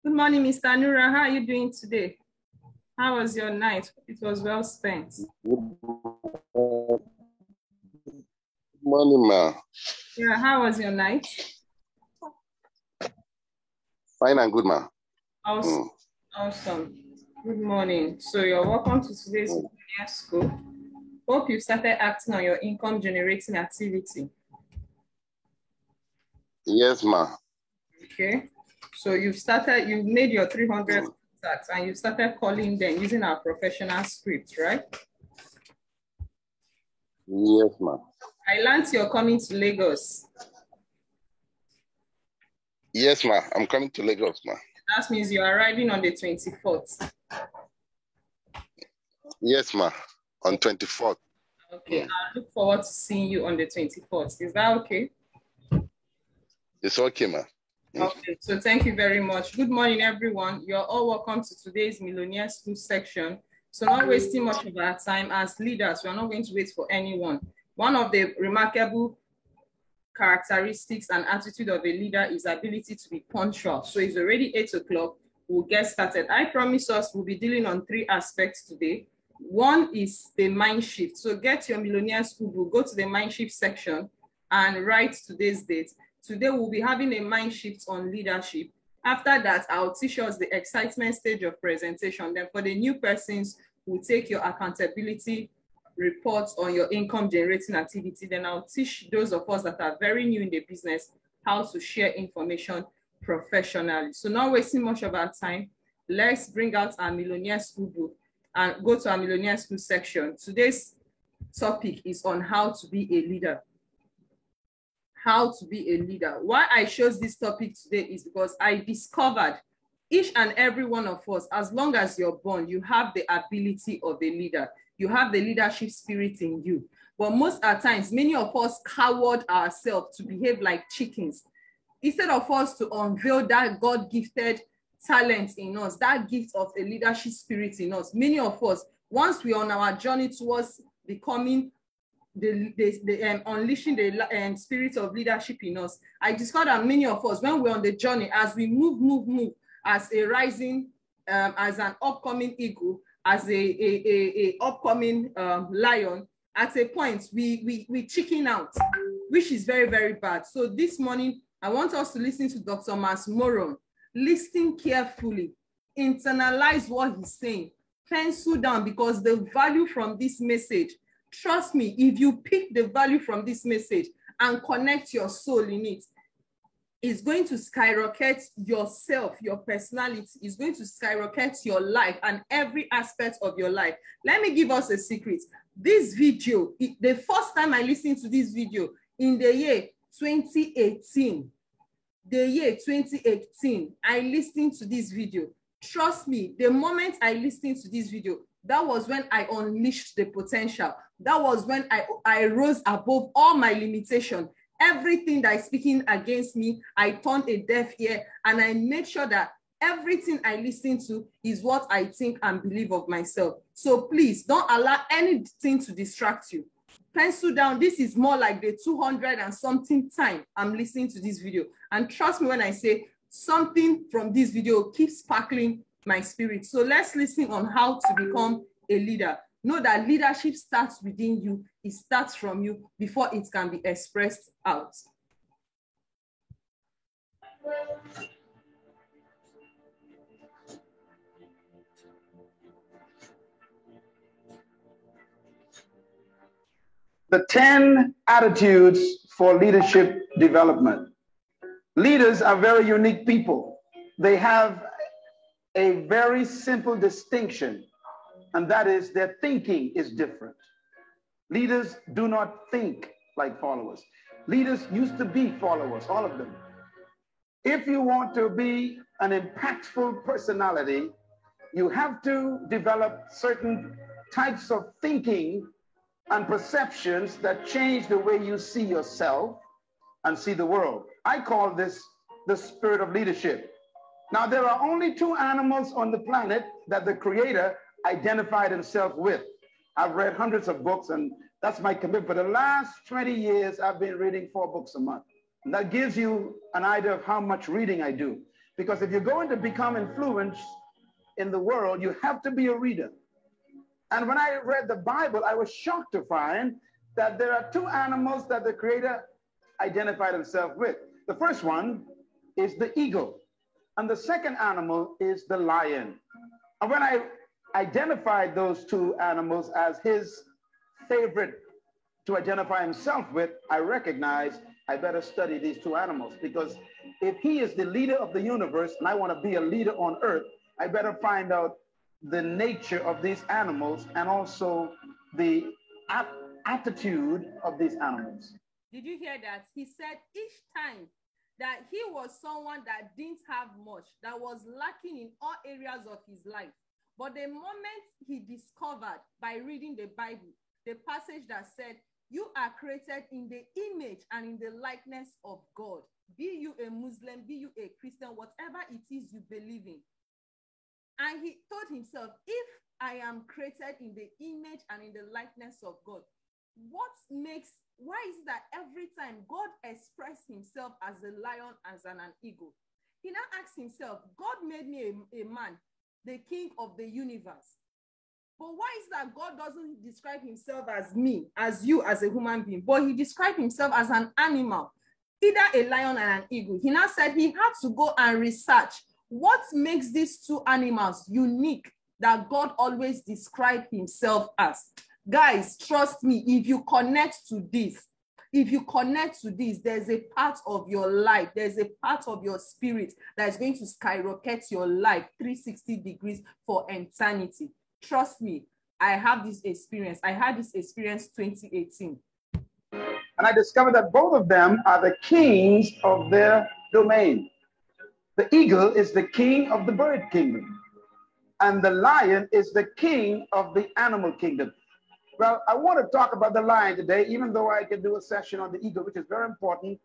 Good morning, Mr. Nura. How are you doing today? How was your night? It was well spent. Good morning, ma. Yeah, how was your night? Fine and good, ma. Awesome. Awesome. Good morning. So you're welcome to today's school. Hope you started acting on your income generating activity. Yes, ma. Okay. So you've made your 300 contacts and you started calling them using our professional script, right? Yes, ma. I learned you're coming to Lagos. Yes, ma. I'm coming to Lagos, ma. That means you're arriving on the 24th. Yes, ma. On 24th. Okay. I look forward to seeing you on the 24th. Is that okay? It's okay, ma. Okay, so thank you very much. Good morning, everyone. You're all welcome to today's Millionaire School section. So not wasting much of our time as leaders, we're not going to wait for anyone. One of the remarkable characteristics and attitude of a leader is ability to be punctual. So it's already 8 o'clock. We'll get started. I promise us we'll be dealing on 3 aspects today. One is the mind shift. So get your Millionaire School book, go to the mind shift section and write today's date. Today, we'll be having a mind shift on leadership. After that, I'll teach us the excitement stage of presentation. Then for the new persons, we'll take your accountability reports on your income generating activity. Then I'll teach those of us that are very new in the business how to share information professionally. So not wasting much of our time, let's bring out our Millionaire School book and go to our Millionaire School section. Today's topic is on how to be a leader. How to be a leader. Why I chose this topic today is because I discovered each and every one of us, as long as you're born, you have the ability of a leader. You have the leadership spirit in you. But most at times, many of us coward ourselves to behave like chickens. Instead of us to unveil that God-gifted talent in us, that gift of a leadership spirit in us, many of us, once we're on our journey towards becoming unleashing the spirit of leadership in us, I discovered that many of us, when we're on the journey, as we move as a rising, as an upcoming eagle, as a upcoming lion, at a point we chicken out, which is very, very bad. So this morning, I want us to listen to Dr. Myles Munroe. Listen carefully, internalize what he's saying, pencil down, because the value from this message, trust me, if you pick the value from this message and connect your soul in it, it's going to skyrocket yourself, your personality. It's going to skyrocket your life and every aspect of your life. Let me give us a secret. This video, the first time I listened to this video in the year 2018, I listened to this video. Trust me, the moment I listened to this video, that was when I unleashed the potential. That was when I rose above all my limitations. Everything that is speaking against me, I turned a deaf ear and I made sure that everything I listen to is what I think and believe of myself. So please don't allow anything to distract you. Pencil down. This is more like the 200 and something time I'm listening to this video. And trust me when I say something from this video keeps sparkling my spirit. So let's listen on how to become a leader. Know that leadership starts within you. It starts from you before it can be expressed out. The 10 attitudes for leadership development. Leaders are very unique people. They have a very simple distinction, and that is their thinking is different. Leaders do not think like followers. Leaders used to be followers, all of them. If you want to be an impactful personality, you have to develop certain types of thinking and perceptions that change the way you see yourself and see the world. I call this the spirit of leadership. Now, there are only 2 animals on the planet that the Creator identified himself with. I've read hundreds of books, and that's my commitment. For the last 20 years, I've been reading 4 books a month. And that gives you an idea of how much reading I do. Because if you're going to become influenced in the world, you have to be a reader. And when I read the Bible, I was shocked to find that there are two animals that the Creator identified himself with. The first one is the eagle, and the second animal is the lion. And when I identified those two animals as his favorite to identify himself with, I recognized I better study these two animals, because if he is the leader of the universe and I want to be a leader on earth, I better find out the nature of these animals and also the attitude of these animals. Did you hear that? He said each time that he was someone that didn't have much, that was lacking in all areas of his life. But the moment he discovered by reading the Bible, the passage that said, you are created in the image and in the likeness of God. Be you a Muslim, be you a Christian, whatever it is you believe in. And he told himself, if I am created in the image and in the likeness of God, why is that every time God expressed himself as a lion, as an eagle? He now asked himself, God made me a man, the king of the universe. But why is that God doesn't describe himself as me, as you, as a human being, but he described himself as an animal, either a lion and an eagle? He now said he had to go and research what makes these two animals unique that God always described himself as. Guys, trust me, if you connect to this, there's a part of your life, there's a part of your spirit that is going to skyrocket your life 360 degrees for eternity. Trust me, I have this experience. I had this experience 2018. And I discovered that both of them are the kings of their domain. The eagle is the king of the bird kingdom, and the lion is the king of the animal kingdom. Well, I want to talk about the lion today, even though I can do a session on the eagle, which is very important.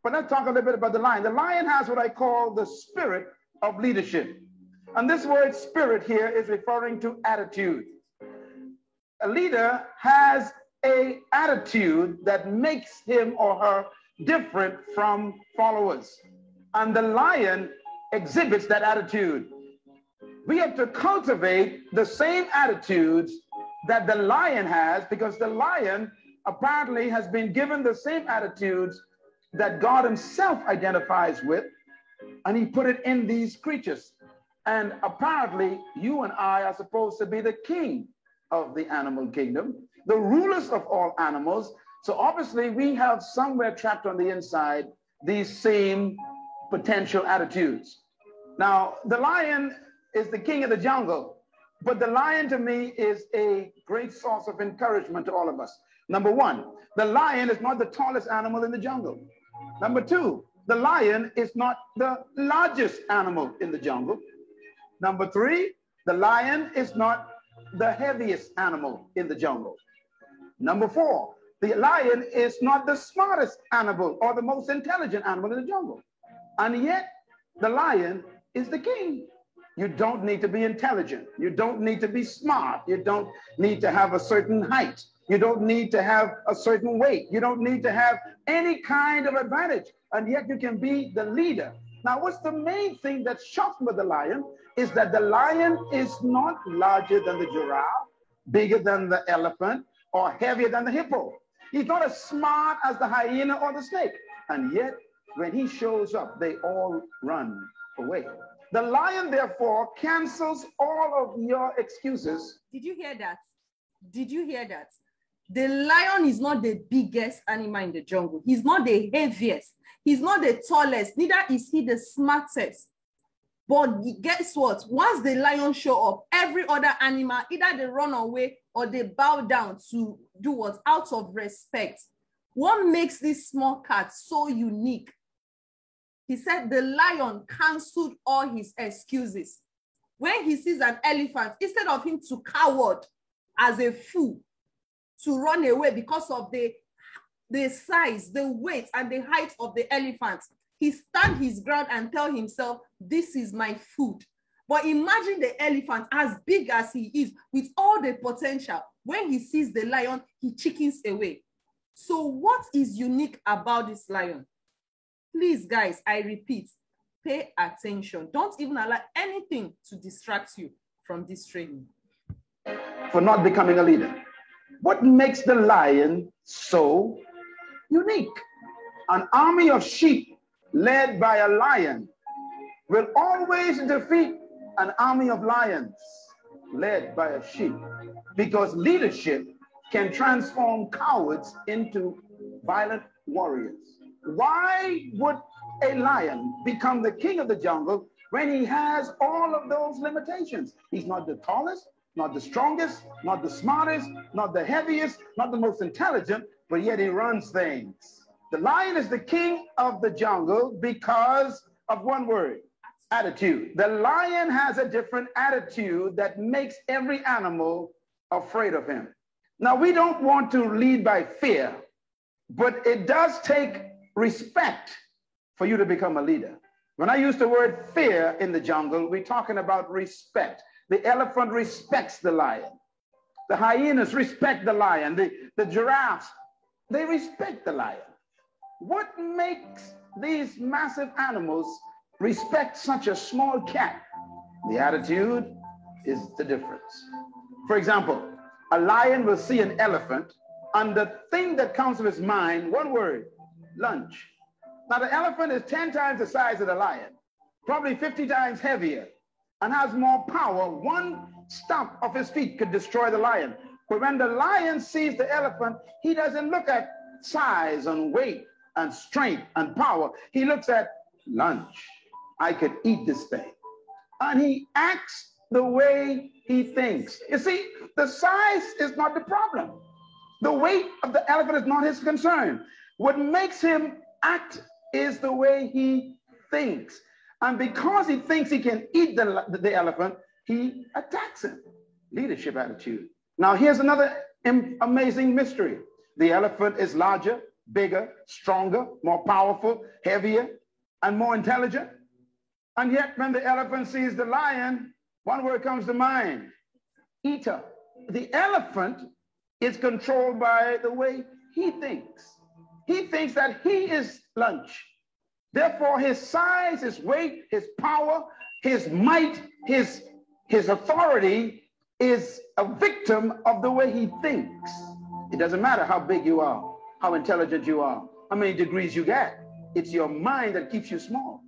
But let's talk a little bit about the lion. The lion has what I call the spirit of leadership. And this word spirit here is referring to attitude. A leader has an attitude that makes him or her different from followers. And the lion exhibits that attitude. We have to cultivate the same attitudes that the lion has, because the lion apparently has been given the same attitudes that God himself identifies with, and he put it in these creatures. And apparently you and I are supposed to be the king of the animal kingdom, the rulers of all animals. So obviously we have somewhere trapped on the inside these same potential attitudes. Now, the lion is the king of the jungle, but the lion to me is a great source of encouragement to all of us. Number one, the lion is not the tallest animal in the jungle. Number two, the lion is not the largest animal in the jungle. Number three, the lion is not the heaviest animal in the jungle. Number four, the lion is not the smartest animal or the most intelligent animal in the jungle. And yet, the lion is the king. You don't need to be intelligent. You don't need to be smart. You don't need to have a certain height. You don't need to have a certain weight. You don't need to have any kind of advantage. And yet you can be the leader. Now, what's the main thing that shocks me with the lion is that the lion is not larger than the giraffe, bigger than the elephant, or heavier than the hippo. He's not as smart as the hyena or the snake. And yet, when he shows up, they all run away. The lion, therefore, cancels all of your excuses. Did you hear that? Did you hear that? The lion is not the biggest animal in the jungle. He's not the heaviest. He's not the tallest. Neither is he the smartest. But guess what? Once the lion show up, every other animal, either they run away or they bow down to do what? Out of respect. What makes this small cat so unique? He said the lion canceled all his excuses. When he sees an elephant, instead of him to coward as a fool, to run away because of the size, the weight, and the height of the elephant, he stand his ground and tell himself, this is my food. But imagine the elephant, as big as he is, with all the potential. When he sees the lion, he chickens away. So what is unique about this lion? Please, guys, I repeat, pay attention. Don't even allow anything to distract you from this training. For not becoming a leader. What makes the lion so unique? An army of sheep led by a lion will always defeat an army of lions led by a sheep, because leadership can transform cowards into violent warriors. Why would a lion become the king of the jungle when he has all of those limitations? He's not the tallest, not the strongest, not the smartest, not the heaviest, not the most intelligent, but yet he runs things. The lion is the king of the jungle because of one word: attitude. The lion has a different attitude that makes every animal afraid of him. Now, we don't want to lead by fear, but it does take respect for you to become a leader. When I use the word fear in the jungle, we're talking about respect. The elephant respects the lion. The hyenas respect the lion. The giraffes, they respect the lion. What makes these massive animals respect such a small cat? The attitude is the difference. For example, a lion will see an elephant, and the thing that comes to his mind, one word: lunch. Now, the elephant is 10 times the size of the lion, probably 50 times heavier, and has more power. One stomp of his feet could destroy the lion. But when the lion sees the elephant, he doesn't look at size and weight and strength and power. He looks at lunch. I could eat this thing. And he acts the way he thinks. You see, the size is not the problem. The weight of the elephant is not his concern. What makes him act is the way he thinks. And because he thinks he can eat the elephant, he attacks him. Leadership attitude. Now, here's another amazing mystery. The elephant is larger, bigger, stronger, more powerful, heavier, and more intelligent. And yet, when the elephant sees the lion, one word comes to mind: eater. The elephant is controlled by the way he thinks. He thinks that he is lunch. Therefore, his size, his weight, his power, his might, his authority is a victim of the way he thinks. It doesn't matter how big you are, how intelligent you are, how many degrees you get. It's your mind that keeps you small.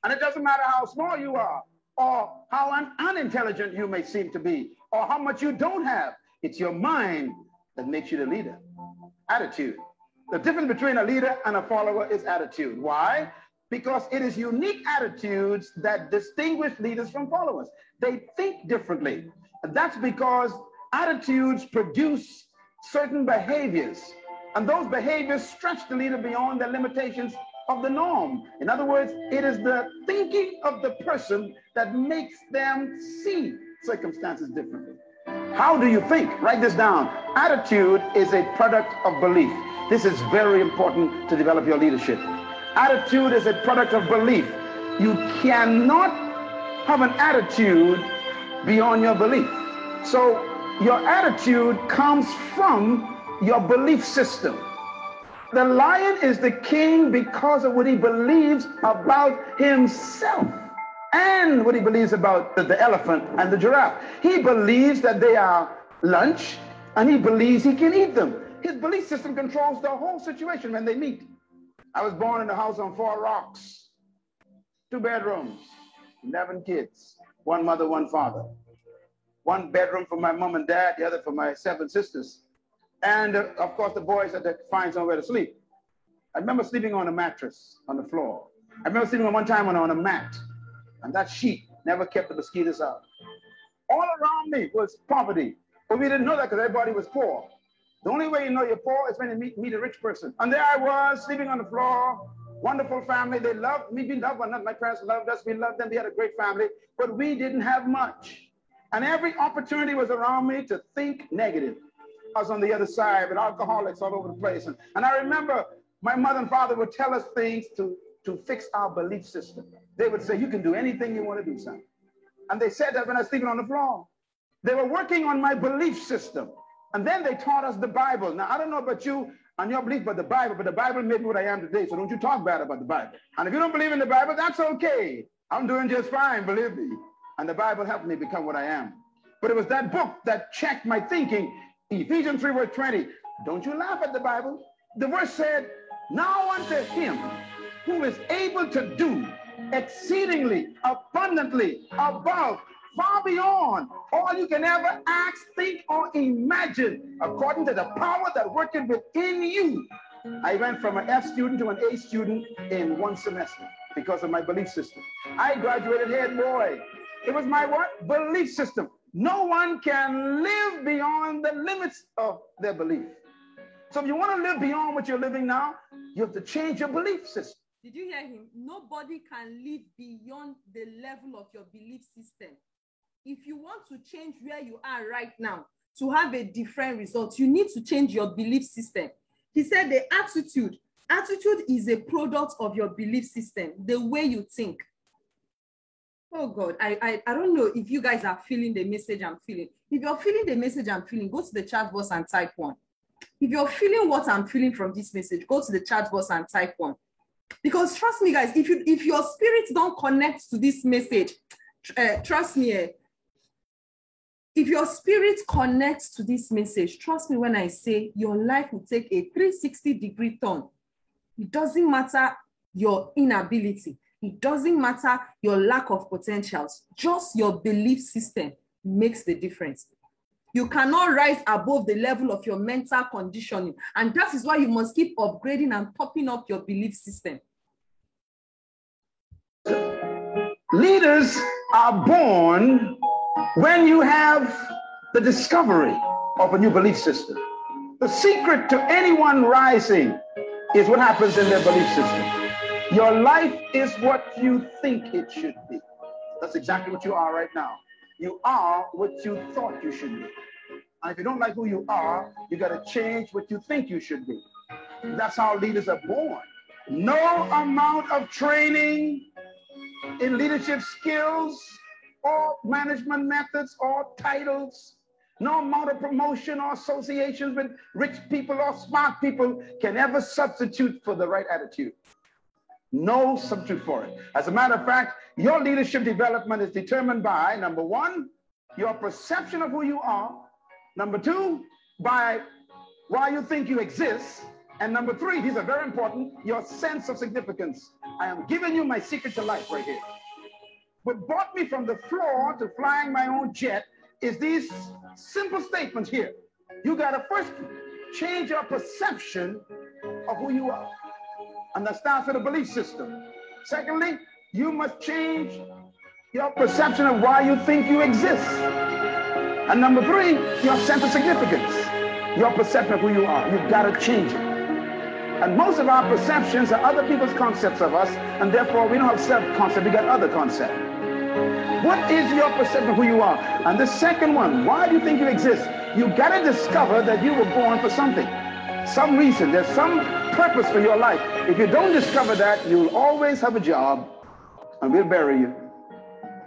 And it doesn't matter how small you are, or how unintelligent you may seem to be, or how much you don't have. It's your mind that makes you the leader. Attitude. The difference between a leader and a follower is attitude. Why? Because it is unique attitudes that distinguish leaders from followers. They think differently. And that's because attitudes produce certain behaviors. And those behaviors stretch the leader beyond the limitations of the norm. In other words, it is the thinking of the person that makes them see circumstances differently. How do you think? Write this down. Attitude is a product of belief. This is very important to develop your leadership. Attitude is a product of belief. You cannot have an attitude beyond your belief. So your attitude comes from your belief system. The lion is the king because of what he believes about himself and what he believes about the elephant and the giraffe. He believes that they are lunch, and he believes he can eat them. His belief system controls the whole situation when they meet. I was born in a house on 4 rocks, 2 bedrooms, 11 kids, 1 mother, 1 father. 1 bedroom for my mom and dad, the other for my 7 sisters. And of course, the boys had to find somewhere to sleep. I remember sleeping on a mattress on the floor. I remember sleeping one time on a mat, and that sheet never kept the mosquitoes out. All around me was poverty, but we didn't know that because everybody was poor. The only way you know you're poor is when you meet a rich person. And there I was sleeping on the floor, wonderful family. They loved me, we loved one another. My parents loved us, we loved them. We had a great family, but we didn't have much. And every opportunity was around me to think negative. I was on the other side with alcoholics all over the place. And I remember my mother and father would tell us things to fix our belief system. They would say, you can do anything you want to do, son. And they said that when I was sleeping on the floor. They were working on my belief system. And then they taught us the Bible. Now, I don't know about you. on your belief but the Bible made me what I am today, so don't you talk bad about the Bible. And if you don't believe in the Bible, that's okay. I'm doing just fine, believe me. And the Bible helped me become what I am. But it was that book that checked my thinking. Ephesians 3 verse 20. Don't you laugh at the Bible. The verse said, now unto him who is able to do exceedingly abundantly above, far beyond all you can ever ask, think, or imagine, according to the power that working within you. I went from an F student to an A student in 1 semester because of my belief system. I graduated head boy. It was my what? Belief system. No one can live beyond the limits of their belief. So if you want to live beyond what you're living now, you have to change your belief system. Did you hear him? Nobody can live beyond the level of your belief system. If you want to change where you are right now to have a different result, you need to change your belief system. He said the attitude is a product of your belief system, the way you think. Oh God, I don't know if you guys are feeling the message I'm feeling. If you're feeling the message I'm feeling, go to the chat box and type 1. If you're feeling what I'm feeling from this message, go to the chat box and type 1. Because trust me, guys, if your spirit don't connect to this message, trust me, if your spirit connects to this message, trust me when I say your life will take a 360-degree turn. It doesn't matter your inability. It doesn't matter your lack of potentials. Just your belief system makes the difference. You cannot rise above the level of your mental conditioning. And that is why you must keep upgrading and topping up your belief system. Leaders are born when you have the discovery of a new belief system. The secret to anyone rising is what happens in their belief system. Your life is what you think it should be. That's exactly what you are right now. You are what you thought you should be. And if you don't like who you are, you got to change what you think you should be. That's how leaders are born. No amount of training in leadership skills or management methods or titles, no amount of promotion or associations with rich people or smart people can ever substitute for the right attitude. No substitute for it. As a matter of fact, your leadership development is determined by, number 1, your perception of who you are. Number 2, by why you think you exist. And number 3, these are very important, your sense of significance. I am giving you my secret to life right here. What brought me from the floor to flying my own jet is these simple statements here. You got to first change your perception of who you are. And that starts with a belief system. Secondly, you must change your perception of why you think you exist. And number 3, your sense of significance, your perception of who you are. You've got to change it. And most of our perceptions are other people's concepts of us, and therefore we don't have self-concept, we got other concept. What is your perception of who you are? And the second one, why do you think you exist? You got to discover that you were born for something, some reason. There's some purpose for your life. If you don't discover that, you'll always have a job, and we'll bury you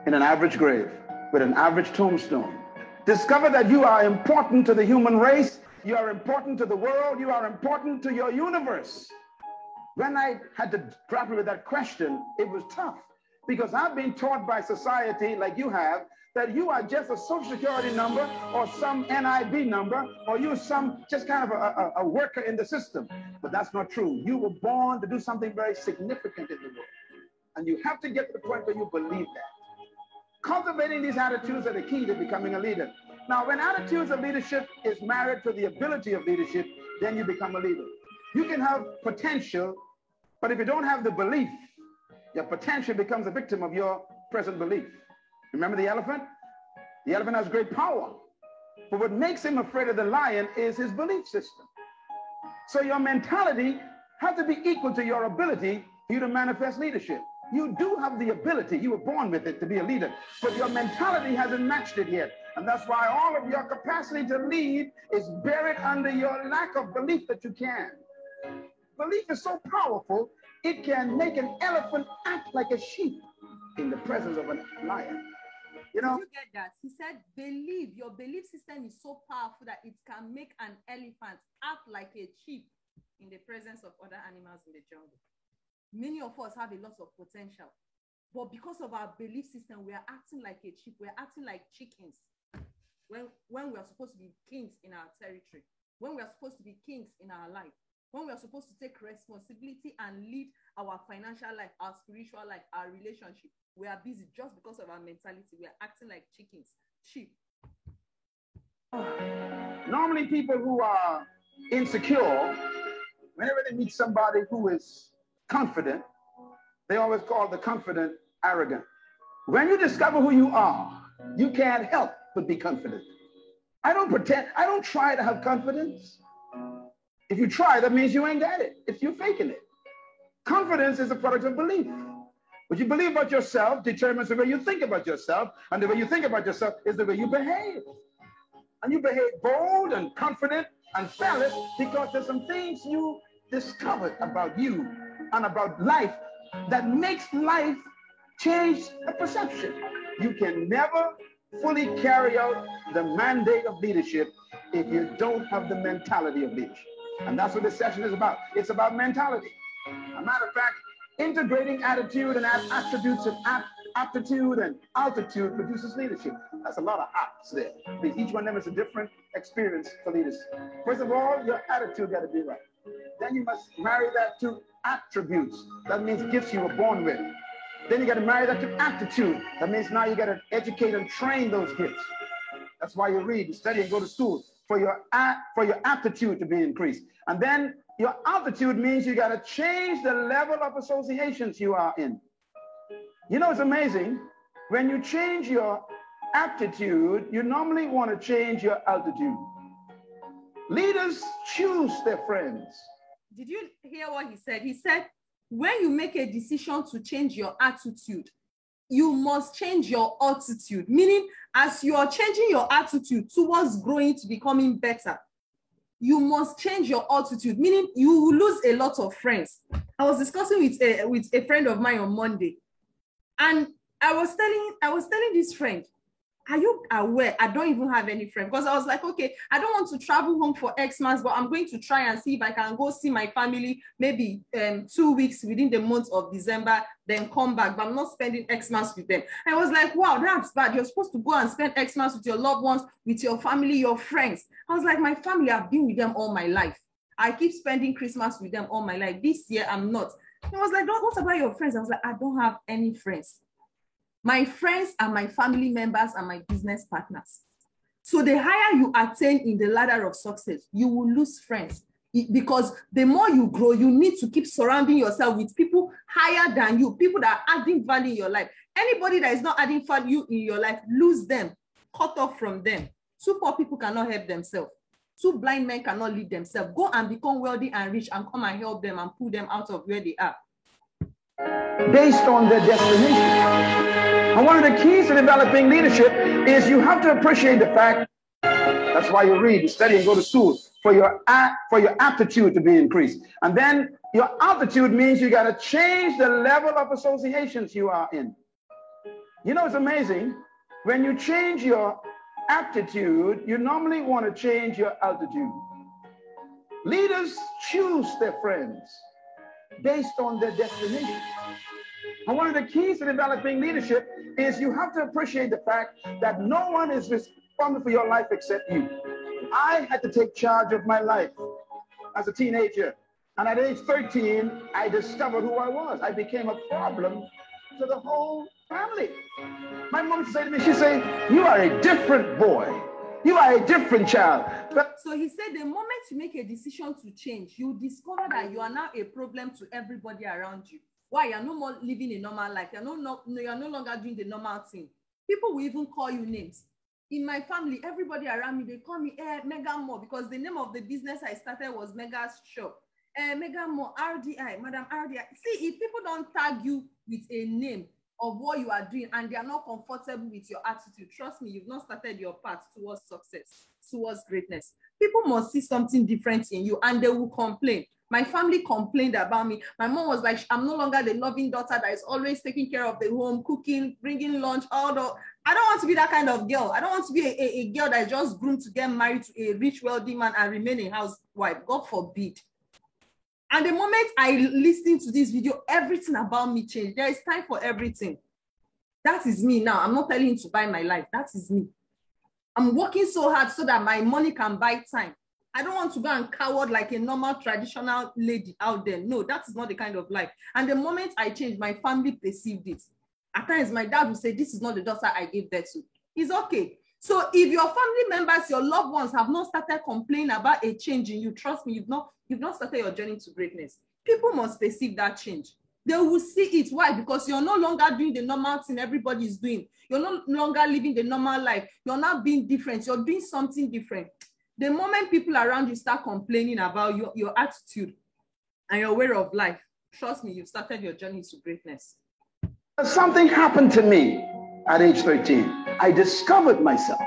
in an average grave with an average tombstone. Discover that you are important to the human race. You are important to the world. You are important to your universe. When I had to grapple with that question, it was tough because I've been taught by society like you have that you are just a social security number or some NIB number, or you're some just kind of a worker in the system. But that's not true. You were born to do something very significant in the world. And you have to get to the point where you believe that. Cultivating these attitudes are the key to becoming a leader. Now, when attitudes of leadership is married to the ability of leadership, then you become a leader. You can have potential, but if you don't have the belief, your potential becomes a victim of your present belief. Remember the elephant? The elephant has great power, but what makes him afraid of the lion is his belief system. So your mentality has to be equal to your ability for you to manifest leadership. You do have the ability, you were born with it to be a leader, but your mentality hasn't matched it yet. And that's why all of your capacity to lead is buried under your lack of belief that you can. Belief is so powerful, it can make an elephant act like a sheep in the presence of a lion. You know? Did you get that? He said, believe. Your belief system is so powerful that it can make an elephant act like a sheep in the presence of other animals in the jungle. Many of us have a lot of potential, but because of our belief system, we are acting like a sheep. We are acting like chickens when we are supposed to be kings in our territory, when we are supposed to be kings in our life, when we are supposed to take responsibility and lead our financial life, our spiritual life, our relationship. We are busy just because of our mentality. We are acting like chickens, sheep. Normally, people who are insecure, whenever they meet somebody who is confident, they always call the confident arrogant. When you discover who you are, you can't help but be confident. I don't pretend, I don't try to have confidence. If you try, that means you ain't got it. If you're faking it. Confidence is a product of belief. What you believe about yourself determines the way you think about yourself, and the way you think about yourself is the way you behave. And you behave bold and confident and fearless because there's some things you discovered about you and about life that makes life change the perception. You can never fully carry out the mandate of leadership if you don't have the mentality of leadership. And that's what this session is about. It's about mentality. As a matter of fact, integrating attitude and attributes of aptitude and altitude produces leadership. That's a lot of apps there. Because each one of them is a different experience for leaders. First of all, your attitude got to be right. Then you must marry that to attributes. That means gifts you were born with. Then you got to marry that to aptitude. That means now you got to educate and train those gifts. That's why you read, you study, and go to school for your aptitude to be increased. And then your altitude means you got to change the level of associations you are in. You know, it's amazing. When you change your aptitude, you normally want to change your altitude. Leaders choose their friends. Did you hear what he said? He said, when you make a decision to change your attitude, you must change your altitude. Meaning, as you are changing your attitude towards growing to becoming better, you must change your altitude, meaning you will lose a lot of friends. I was discussing with a friend of mine on Monday, and I was telling this friend, are you aware I don't even have any friends? Because I was like, okay, I don't want to travel home for X months, but I'm going to try and see if I can go see my family maybe 2 weeks within the month of December, then come back, but I'm not spending X months with them. I was like, wow, that's bad. You're supposed to go and spend X months with your loved ones, with your family, your friends. I was like, my family, I've been with them all my life. I keep spending Christmas with them all my life. This year, I'm not. I was like, what about your friends? I was like, I don't have any friends. My friends are my family members and my business partners. So the higher you attain in the ladder of success, you will lose friends. Because the more you grow, you need to keep surrounding yourself with people higher than you, people that are adding value in your life. Anybody that is not adding value in your life, lose them, cut off from them. 2 poor people cannot help themselves. 2 blind men cannot lead themselves. Go and become wealthy and rich and come and help them and pull them out of where they are. Based on their destination. And one of the keys to developing leadership is you have to appreciate the fact, that's why you read, you study, and go to school, for your aptitude to be increased. And then your altitude means you got to change the level of associations you are in. You know, it's amazing. When you change your aptitude, you normally want to change your altitude. Leaders choose their friends based on their destination. And one of the keys to developing leadership is you have to appreciate the fact that no one is responsible for your life except you. I had to take charge of my life as a teenager. And at age 13, I discovered who I was. I became a problem to the whole family. My mom said to me, she said, you are a different boy. You are a different child. But so he said the moment you make a decision to change, you discover that you are now a problem to everybody around you. Why? You're no more living a normal life. You're no longer doing the normal thing. People will even call you names. In my family, everybody around me, they call me Mega Mo, because the name of the business I started was Mega's Shop. Mega Mo, RDI, Madam RDI. See, if people don't tag you with a name of what you are doing and they are not comfortable with your attitude, trust me, you've not started your path towards success, towards greatness. People must see something different in you and they will complain. My family complained about me. My mom was like, I'm no longer the loving daughter that is always taking care of the home, cooking, bringing lunch, all the... I don't want to be that kind of girl. I don't want to be a girl that is just groomed to get married to a rich, wealthy man and remain a housewife. God forbid. And the moment I listen to this video, everything about me changed. There is time for everything. That is me now. I'm not telling you to buy my life. That is me. I'm working so hard so that my money can buy time. I don't want to go and coward like a normal traditional lady out there. No, that is not the kind of life. And the moment I changed, my family perceived it. At times, my dad would say, this is not the daughter I gave birth to. It's okay. So if your family members, your loved ones have not started complaining about a change in you, trust me, you've not started your journey to greatness. People must perceive that change. They will see it. Why? Because you're no longer doing the normal thing everybody is doing. You're no longer living the normal life. You're not being different. You're doing something different. The moment people around you start complaining about your attitude and your way of life, trust me, you've started your journey to greatness. Something happened to me at age 13. I discovered myself.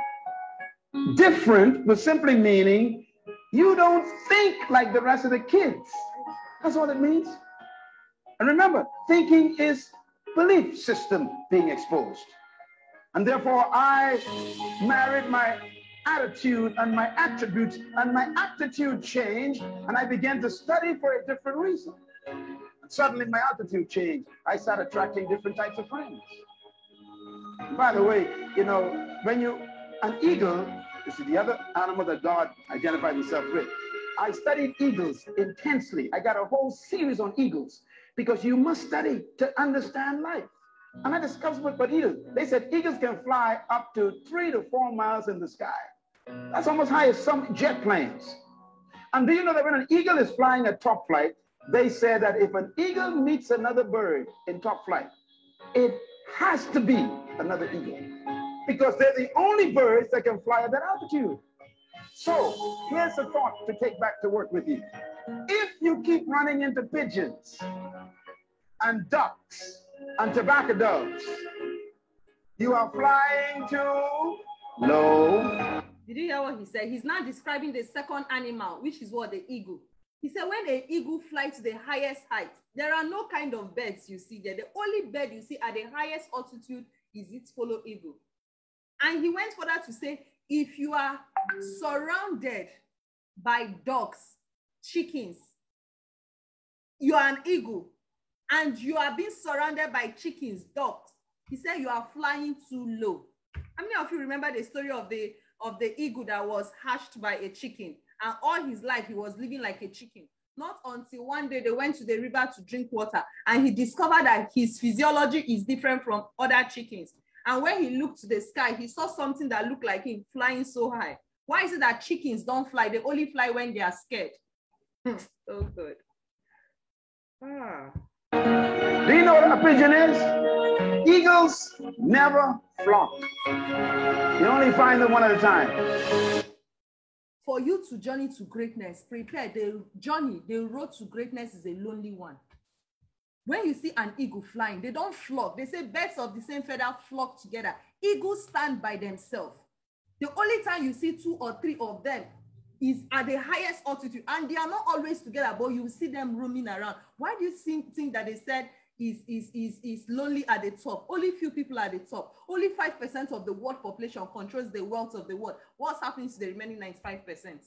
Different was simply meaning you don't think like the rest of the kids. That's what it means. And remember, thinking is belief system being exposed. And therefore, I married my attitude and my attributes, and my aptitude changed, and I began to study for a different reason. And suddenly my attitude changed. I started attracting different types of friends. By the way, you know, an eagle, this is the other animal that God identified himself with. I studied eagles intensely. I got a whole series on eagles because you must study to understand life. And I discovered what eagles, they said eagles can fly up to 3 to 4 miles in the sky. That's almost high as some jet planes. And do you know that when an eagle is flying at top flight, they said that if an eagle meets another bird in top flight, it has to be another eagle because they're the only birds that can fly at that altitude. So here's a thought to take back to work with you. If you keep running into pigeons and ducks and tobacco doves, you are flying too low. Did you hear what he said? He's now describing the second animal, which is what? The eagle. He said when the eagle flies to the highest height, there are no kind of birds you see there. The only bird you see at the highest altitude is its fellow eagle. And he went further to say, if you are surrounded by ducks, chickens, you are an eagle, and you are being surrounded by chickens, ducks, he said you are flying too low. How many of you remember the story of the eagle that was hatched by a chicken, and all his life he was living like a chicken? Not until one day they went to the river to drink water, and he discovered that his physiology is different from other chickens. And when he looked to the sky, he saw something that looked like him flying so high. Why is it that chickens don't fly? They only fly when they are scared. So good. Do you know what a pigeon is? Eagles never flock. You only find them one at a time. For you to journey to greatness, prepare. The road to greatness is a lonely one. When you see an eagle flying, they don't flock. They say birds of the same feather flock together. Eagles stand by themselves. The only time you see 2 or 3 of them is at the highest altitude, and they are not always together, but you see them roaming around. Why do you think that they said is lonely at the top? Only few people at the top. Only 5% of the world population controls the wealth of the world. What's happening to the remaining 95%?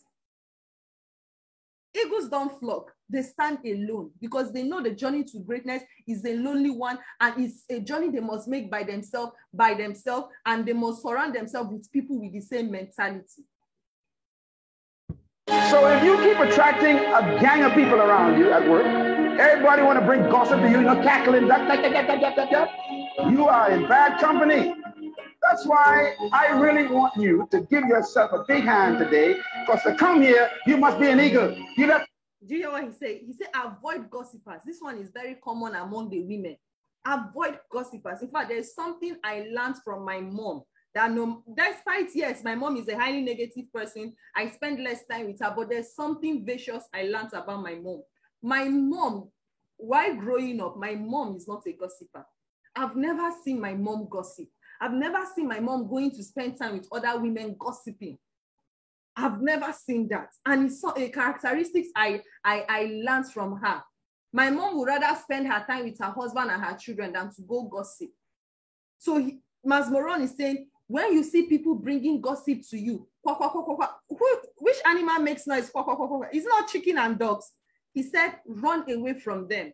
Eagles don't flock. They stand alone because they know the journey to greatness is a lonely one, and it's a journey they must make by themselves, and they must surround themselves with people with the same mentality. So if you keep attracting a gang of people around you at work, everybody want to bring gossip to you, cackling, you are in bad company. That's why I really want you to give yourself a big hand today, because to come here, you must be an eagle. Do you hear what he said? He said, avoid gossipers. This one is very common among the women. Avoid gossipers. In fact, there's something I learned from my mom. That despite, yes, my mom is a highly negative person, I spend less time with her, but there's something vicious I learned about my mom. My mom, while growing up, my mom is not a gossiper. I've never seen my mom gossip. I've never seen my mom going to spend time with other women gossiping. I've never seen that. And it's a characteristics I learned from her. My mom would rather spend her time with her husband and her children than to go gossip. So Mas Moron is saying, when you see people bringing gossip to you, which animal makes noise? It's not chicken and dogs. He said, run away from them.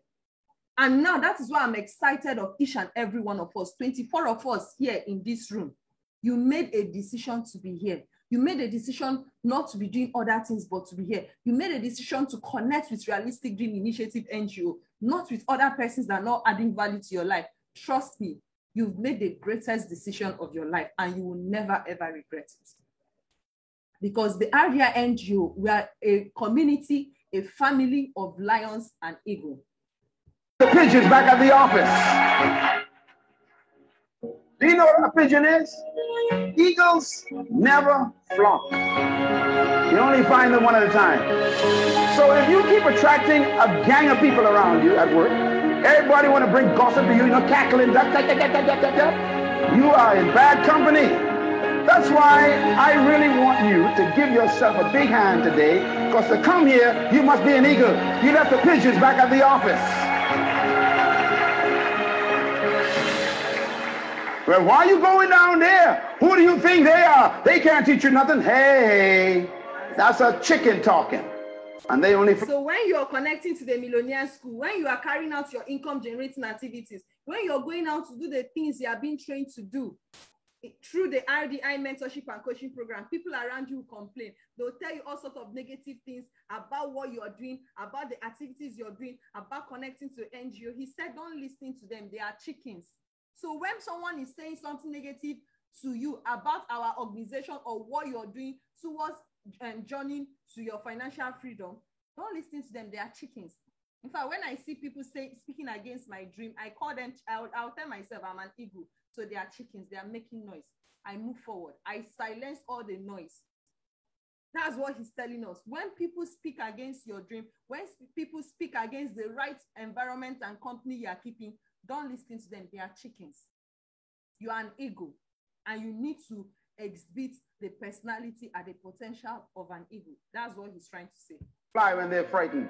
And now that is why I'm excited of each and every one of us, 24 of us here in this room. You made a decision to be here. You made a decision not to be doing other things, but to be here. You made a decision to connect with Realistic Dream Initiative NGO, not with other persons that are not adding value to your life. Trust me, you've made the greatest decision of your life and you will never, ever regret it. Because the RDI NGO, we are a community, a family of lions and eagles. The pigeons back at the office. Do you know what a pigeon is? Eagles never flock. You only find them one at a time. So if you keep attracting a gang of people around you at work, everybody want to bring gossip to you, cackling, you are in bad company. That's why I really want you to give yourself a big hand today, because to come here, you must be an eagle. You left the pigeons back at the office. Well, why are you going down there? Who do you think they are? They can't teach you nothing. Hey, that's a chicken talking. And they only... So when you're connecting to the Millionaire School, when you are carrying out your income generating activities, when you're going out to do the things you are being trained to do, through the RDI mentorship and coaching program, people around you will complain. They'll tell you all sorts of negative things about what you're doing, about the activities you're doing, about connecting to NGO. He said, don't listen to them. They are chickens. So when someone is saying something negative to you about our organization or what you're doing towards journeying to your financial freedom, don't listen to them. They are chickens. In fact, when I see people speaking against my dream, I call them, I'll tell myself I'm an eagle. So they are chickens. They are making noise. I move forward. I silence all the noise. That's what he's telling us. When people speak against your dream, when people speak against the right environment and company you are keeping, don't listen to them. They are chickens. You are an eagle, and you need to exhibit the personality and the potential of an eagle. That's what he's trying to say. Fly when they're frightened.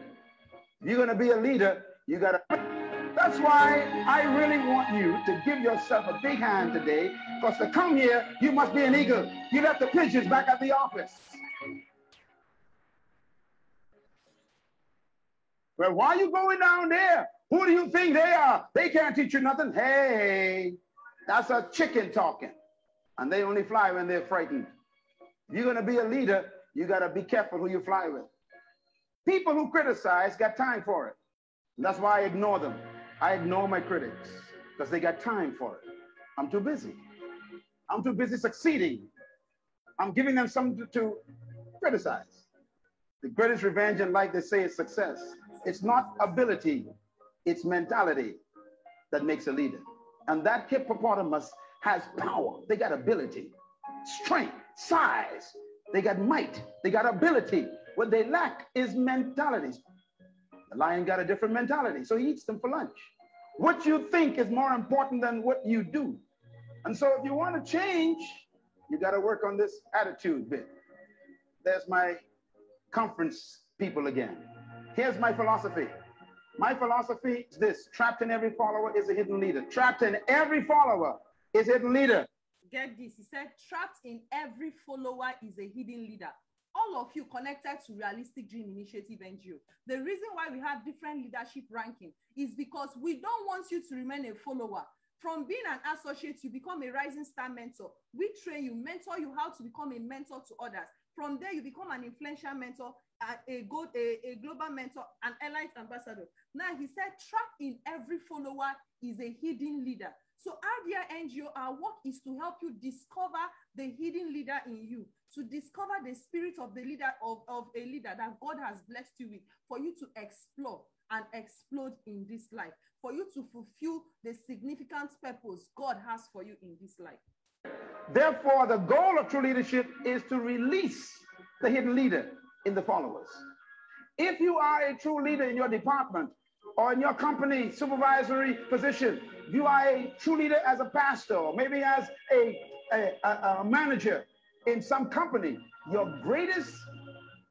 If you're going to be a leader, you got to... That's why I really want you to give yourself a big hand today, because to come here, you must be an eagle. You left the pigeons back at the office. Well, why are you going down there? Who do you think they are? They can't teach you nothing. Hey, that's a chicken talking. And they only fly when they're frightened. If you're going to be a leader, you got to be careful who you fly with. People who criticize got time for it. And that's why I ignore them. I ignore my critics because they got time for it. I'm too busy. I'm too busy succeeding. I'm giving them something to criticize. The greatest revenge in life, they say, is success. It's not ability. It's mentality that makes a leader. And that hippopotamus has power. They got ability, strength, size. They got might. They got ability. What they lack is mentality. The lion got a different mentality, so he eats them for lunch. What you think is more important than what you do. And so if you want to change, you got to work on this attitude bit. There's my conference people again. Here's my philosophy. My philosophy is this: trapped in every follower is a hidden leader. Trapped in every follower is a hidden leader. Get this. He said, trapped in every follower is a hidden leader. All of you connected to Realistic Dream Initiative NGO. The reason why we have different leadership ranking is because we don't want you to remain a follower. From being an associate, you become a rising star mentor. We train you, mentor you how to become a mentor to others. From there, you become an influential mentor, a global mentor, an elite ambassador. Now, he said, trapped in every follower is a hidden leader. So RDI NGO, our work is to help you discover the hidden leader in you, to discover the spirit of the leader, of a leader that God has blessed you with, for you to explore and explode in this life, for you to fulfill the significant purpose God has for you in this life. Therefore, the goal of true leadership is to release the hidden leader in the followers. If you are a true leader in your department or in your company supervisory position, you are a true leader as a pastor, or maybe as a manager in some company, your greatest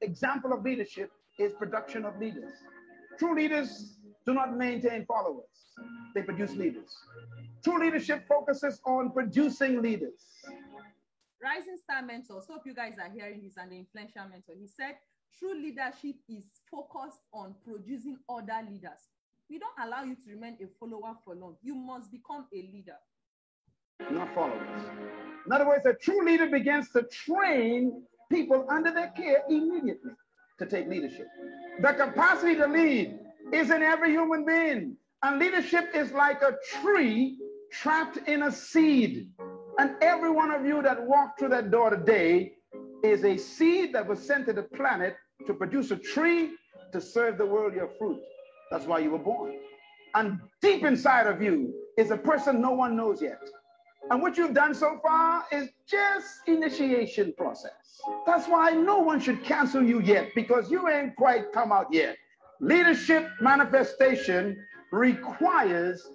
example of leadership is production of leaders. True leaders do not maintain followers. They produce leaders. True leadership focuses on producing leaders. Rising Star Mentor, so hope you guys are hearing this, and the influential mentor. He said, True leadership is focused on producing other leaders. We don't allow you to remain a follower for long. You must become a leader. Not followers. In other words, a true leader begins to train people under their care immediately to take leadership. The capacity to lead is in every human being. And leadership is like a tree trapped in a seed. And every one of you that walked through that door today is a seed that was sent to the planet to produce a tree to serve the world your fruit. That's why you were born. And deep inside of you is a person no one knows yet. And what you've done so far is just initiation process. That's why no one should cancel you yet, because you ain't quite come out yet. Leadership manifestation requires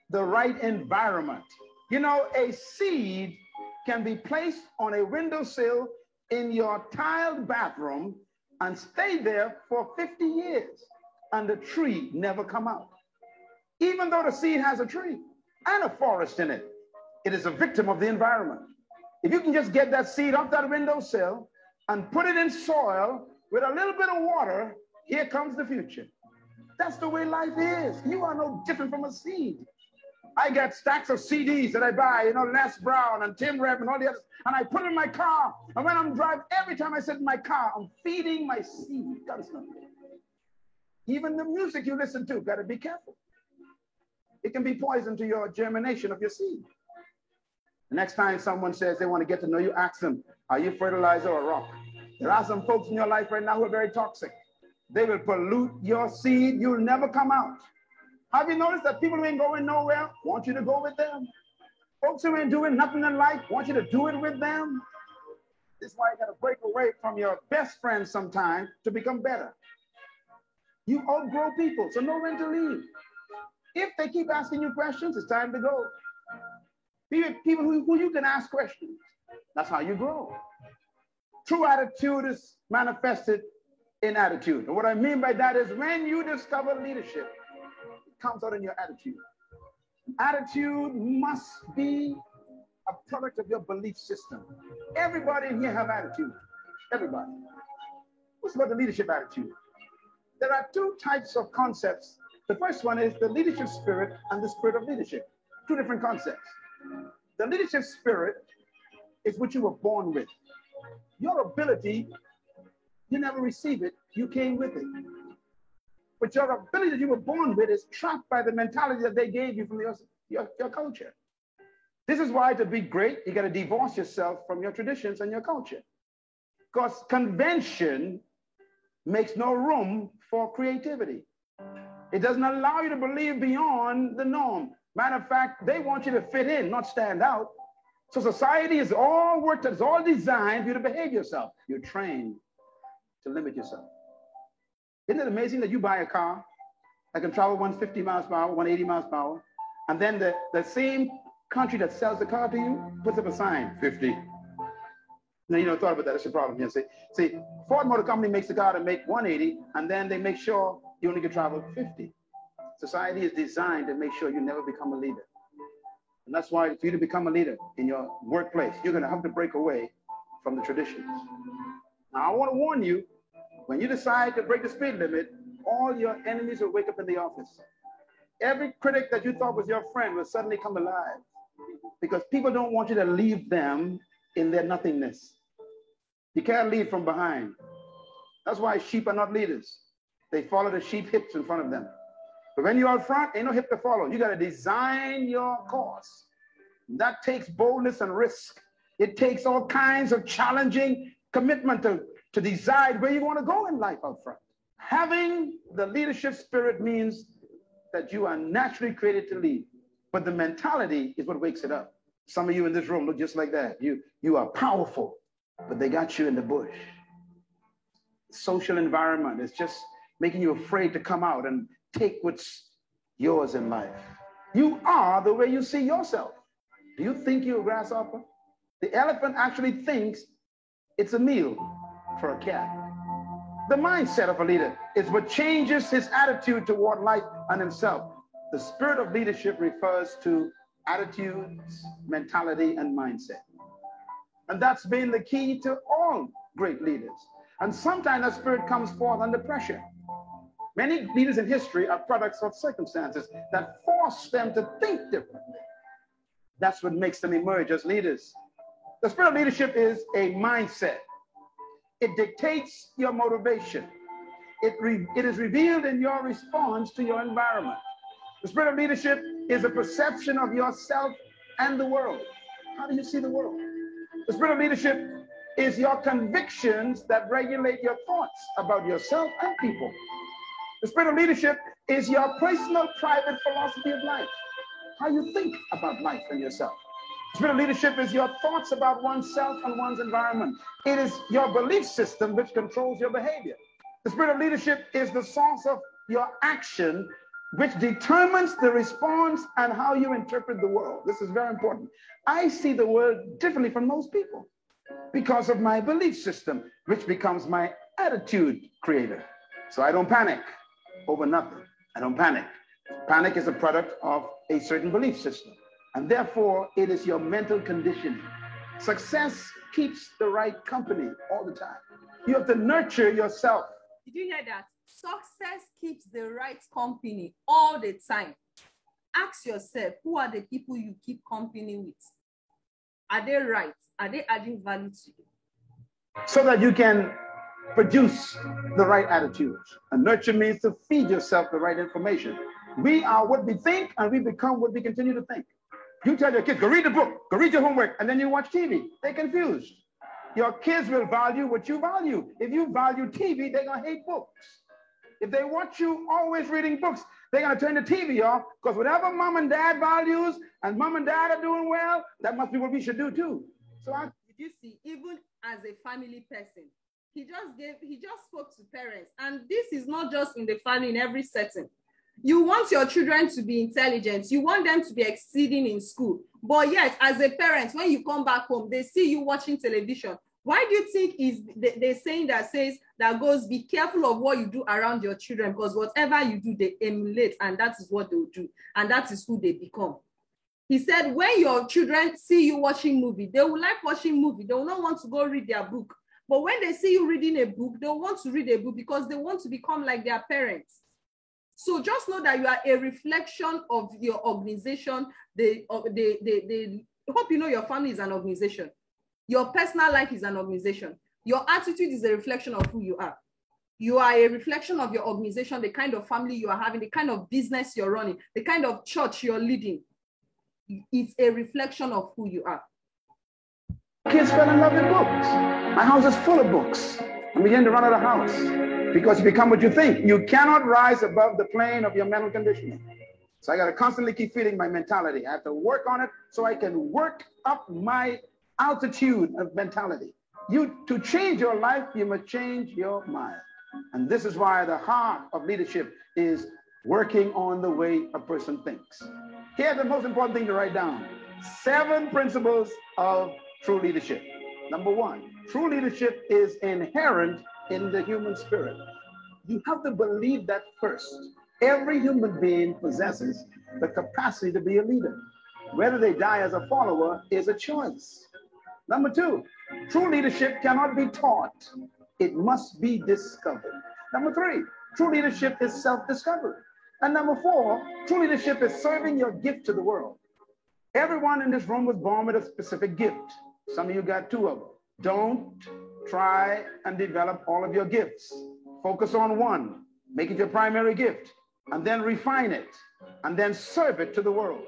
the right environment. You know, a seed can be placed on a windowsill in your tiled bathroom and stay there for 50 years, and the tree never come out. Even though the seed has a tree and a forest in it, it is a victim of the environment. If you can just get that seed off that windowsill and put it in soil with a little bit of water, here comes the future. That's the way life is. You are no different from a seed. I got stacks of CDs that I buy, you know, Les Brown and Tim Rev and all the others, and I put it in my car. And when I'm driving, every time I sit in my car, I'm feeding my seed constantly. Even the music you listen to, got to be careful. It can be poison to your germination of your seed. The next time someone says they want to get to know you, ask them, are you fertilizer or rock? There are some folks in your life right now who are very toxic. They will pollute your seed. You'll never come out. Have you noticed that people who ain't going nowhere want you to go with them? Folks who ain't doing nothing in life want you to do it with them. This is why you got to break away from your best friends sometime to become better. You outgrow people, so know when to leave. If they keep asking you questions, it's time to go. People who you can ask questions. That's how you grow. True attitude is manifested in attitude. And what I mean by that is when you discover leadership, it comes out in your attitude. Attitude must be a product of your belief system. Everybody in here have attitude. Everybody. What's about the leadership attitude? There are two types of concepts. The first one is the leadership spirit and the spirit of leadership. Two different concepts. The leadership spirit is what you were born with. Your ability, you never receive it, you came with it. But your ability that you were born with is trapped by the mentality that they gave you from your culture. This is why to be great, you got to divorce yourself from your traditions and your culture. Because convention makes no room for creativity. It doesn't allow you to believe beyond the norm. Matter of fact, they want you to fit in, not stand out. So society is all worked, it's all designed for you to behave yourself. You're trained to limit yourself. Isn't it amazing that you buy a car that can travel 150 miles per hour, 180 miles per hour, and then the same country that sells the car to you puts up a sign, 50. Now, you know, thought about that. That's the problem here. See, Ford Motor Company makes the car to make 180, and then they make sure you only can travel 50. Society is designed to make sure you never become a leader. And that's why for you to become a leader in your workplace, you're going to have to break away from the traditions. Now, I want to warn you, when you decide to break the speed limit, all your enemies will wake up in the office. Every critic that you thought was your friend will suddenly come alive because people don't want you to leave them in their nothingness. You can't lead from behind. That's why sheep are not leaders. They follow the sheep hips in front of them. But when you're out front, ain't no hip to follow. You got to design your course. That takes boldness and risk. It takes all kinds of challenging commitment to decide where you want to go in life out front. Having the leadership spirit means that you are naturally created to lead. But the mentality is what wakes it up. Some of you in this room look just like that. You are powerful, but they got you in the bush. Social environment is just making you afraid to come out and take what's yours in life. You are the way you see yourself. Do you think you're a grasshopper? The elephant actually thinks it's a meal for a cat. The mindset of a leader is what changes his attitude toward life and himself. The spirit of leadership refers to attitudes, mentality, and mindset. And that's been the key to all great leaders. And sometimes that spirit comes forth under pressure. Many leaders in history are products of circumstances that force them to think differently. That's what makes them emerge as leaders. The spirit of leadership is a mindset. It dictates your motivation. It is revealed in your response to your environment. The spirit of leadership is a perception of yourself and the world. How do you see the world? The spirit of leadership is your convictions that regulate your thoughts about yourself and people. The spirit of leadership is your personal, private philosophy of life, how you think about life and yourself. The spirit of leadership is your thoughts about oneself and one's environment. It is your belief system which controls your behavior. The spirit of leadership is the source of your action, which determines the response and how you interpret the world. This is very important. I see the world differently from most people because of my belief system, which becomes my attitude creator. So I don't panic over nothing. I don't panic. Panic is a product of a certain belief system, and therefore it is your mental conditioning. Success keeps the right company all the time. You have to nurture yourself. Did you hear that? Success keeps the right company all the time. Ask yourself, who are the people you keep company with? Are they right? Are they adding value to you? So that you can produce the right attitudes. And nurture means to feed yourself the right information. We are what we think, and we become what we continue to think. You tell your kids, go read the book, go read your homework, and then you watch TV. They're confused. Your kids will value what you value. If you value TV, they're going to hate books. If they watch you always reading books, they're going to turn the TV off, because whatever mom and dad values and mom and dad are doing well, that must be what we should do too. So did you see, even as a family person, he just spoke to parents, and this is not just in the family, in every setting. You want your children to be intelligent. You want them to be exceeding in school. But yet, as a parent, when you come back home, they see you watching television. Why do you think is the saying that goes, be careful of what you do around your children, because whatever you do, they emulate, and that is what they'll do. And that is who they become. He said, when your children see you watching movie, they will like watching movie. They will not want to go read their book. But when they see you reading a book, they'll want to read a book because they want to become like their parents. So just know that you are a reflection of your organization. I hope you know your family is an organization. Your personal life is an organization. Your attitude is a reflection of who you are. You are a reflection of your organization, the kind of family you are having, the kind of business you're running, the kind of church you're leading. It's a reflection of who you are. Kids fell in love with books. My house is full of books. I begin to run out of the house because you become what you think. You cannot rise above the plane of your mental conditioning. So I got to constantly keep feeding my mentality. I have to work on it so I can work up my altitude of mentality. To change your life, you must change your mind. And this is why the heart of leadership is working on the way a person thinks. Here's the most important thing to write down. 7 principles of true leadership. Number 1, true leadership is inherent in the human spirit. You have to believe that first. Every human being possesses the capacity to be a leader. Whether they die as a follower is a choice. Number 2, true leadership cannot be taught. It must be discovered. Number 3, true leadership is self-discovery. And number 4, true leadership is serving your gift to the world. Everyone in this room was born with a specific gift. Some of you got 2 of them. Don't try and develop all of your gifts. Focus on one. Make it your primary gift. And then refine it. And then serve it to the world.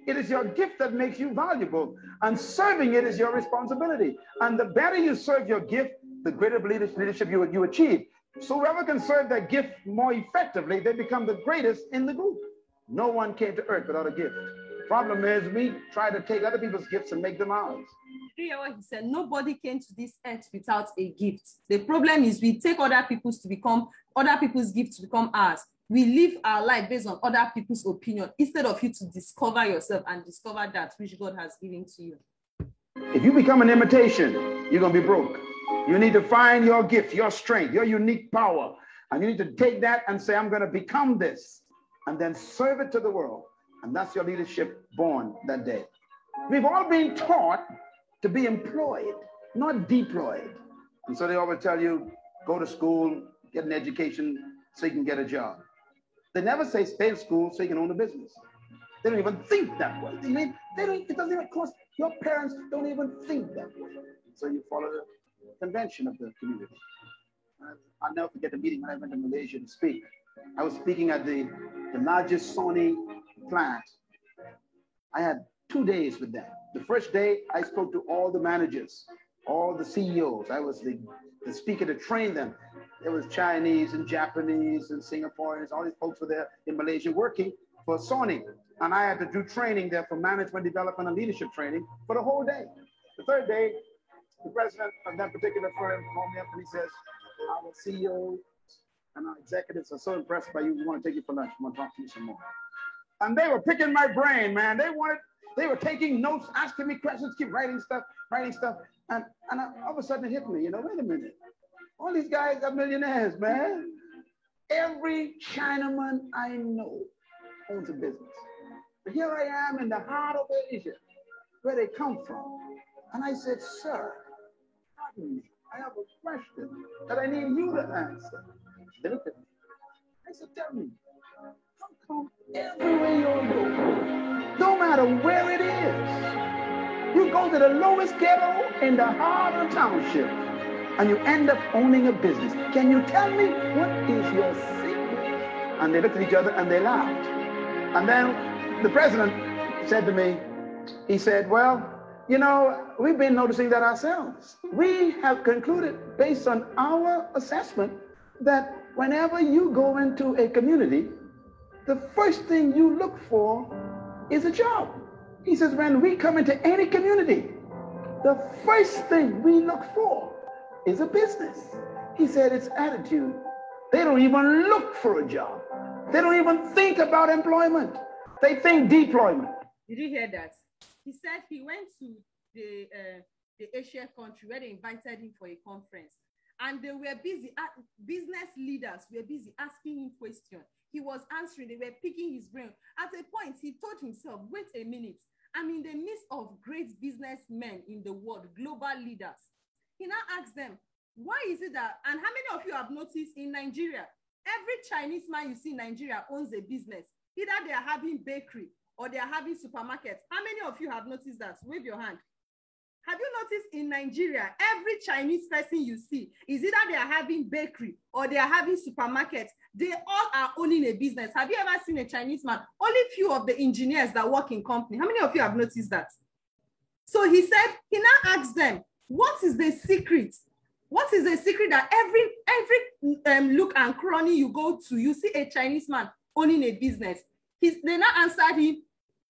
It is your gift that makes you valuable. And serving it is your responsibility. And the better you serve your gift, the greater leadership you achieve. So whoever can serve that gift more effectively, they become the greatest in the group. No one came to earth without a gift. Problem is, we try to take other people's gifts and make them ours. You hear what he said? Nobody came to this earth without a gift. The problem is we take other people's gifts to become ours. We live our life based on other people's opinion instead of you to discover yourself and discover that which God has given to you. If you become an imitation, you're going to be broke. You need to find your gift, your strength, your unique power. And you need to take that and say, I'm going to become this. And then serve it to the world. And that's your leadership born that day. We've all been taught to be employed, not deployed. And so they always tell you, go to school, get an education so you can get a job. They never say stay in school so you can own a business. They don't even think that way. It doesn't even cost, your parents don't even think that way. So you follow the convention of the community. I'll never forget the meeting when I went to Malaysia to speak. I was speaking at the largest Sony plant. I had 2 days with them. The first day, I spoke to all the managers, all the CEOs. I was the speaker to train them. There was Chinese and Japanese and Singaporeans. All these folks were there in Malaysia working for Sony. And I had to do training there for management development and leadership training for the whole day. The third day, the president of that particular firm called me up and he says, our CEOs and our executives are so impressed by you, we want to take you for lunch. We want to talk to you some more. And they were picking my brain, man. They were taking notes, asking me questions, keep writing stuff. And all of a sudden it hit me, wait a minute. All these guys are millionaires, man. Every Chinaman I know owns a business. But here I am in the heart of Asia, where they come from. And I said, sir, pardon me, I have a question that I need you to answer. They looked at me. I said, tell me, how come everywhere you go, no matter where it is, you go to the lowest ghetto in the heart of township, and you end up owning a business? Can you tell me what is your secret? And they looked at each other and they laughed. And then the president said to me, he said, well, we've been noticing that ourselves. We have concluded, based on our assessment, that whenever you go into a community, the first thing you look for is a job. He says, when we come into any community, the first thing we look for is a business. He said, it's attitude. They don't even look for a job. They don't even think about employment. They think deployment. Did you hear that? He said he went to the Asia country where they invited him for a conference. And they were busy, business leaders were busy asking him questions. He was answering, they were picking his brain. At a point, he told himself, wait a minute, I'm in the midst of great businessmen in the world, global leaders. He now asked them, why is it that, and how many of you have noticed in Nigeria, every Chinese man you see in Nigeria owns a business. Either they are having bakery or they are having supermarkets. How many of you have noticed that? Wave your hand. Have you noticed in Nigeria, every Chinese person you see is either they are having bakery or they are having supermarkets. They all are owning a business. Have you ever seen a Chinese man? Only few of the engineers that work in company. How many of you have noticed that? So he said, he now asked them, what is the secret? What is the secret that every look and cranny you go to, you see a Chinese man owning a business? They now answered him,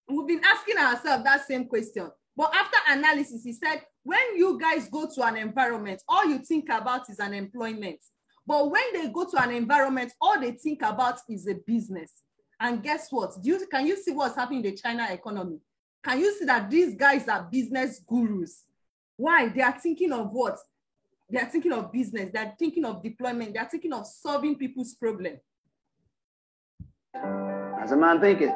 we've been asking ourselves that same question. But after analysis, he said, when you guys go to an environment, all you think about is an employment. But when they go to an environment, all they think about is a business. And guess what? Can you see what's happening in the China economy? Can you see that these guys are business gurus? Why? They are thinking of what? They are thinking of business. They are thinking of deployment. They are thinking of solving people's problems. As a man thinketh,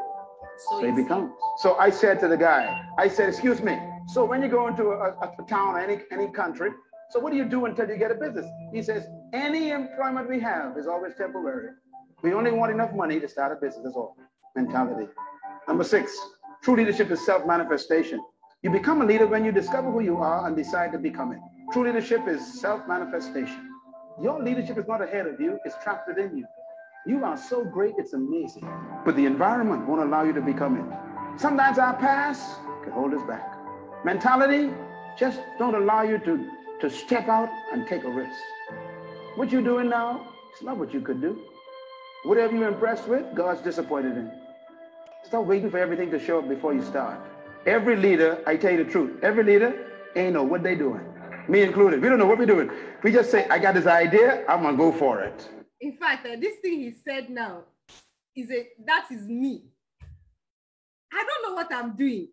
so he becomes. So I said to the guy, I said, excuse me, so when you go into a town, any country, so what do you do until you get a business? He says, any employment we have is always temporary. We only want enough money to start a business, that's all. Mentality. Number 6, true leadership is self-manifestation. You become a leader when you discover who you are and decide to become it. True leadership is self-manifestation. Your leadership is not ahead of you, it's trapped within you. You are so great, it's amazing. But the environment won't allow you to become it. Sometimes our past can hold us back. Mentality just don't allow you to step out and take a risk. What you're doing now, it's not what you could do. Whatever you're impressed with, God's disappointed in. Stop waiting for everything to show up before you start. Every leader, I tell you the truth, every leader ain't know what they doing. Me included. We don't know what we're doing. We just say, I got this idea, I'm gonna go for it. In fact, this thing he said now, that is me. I don't know what I'm doing.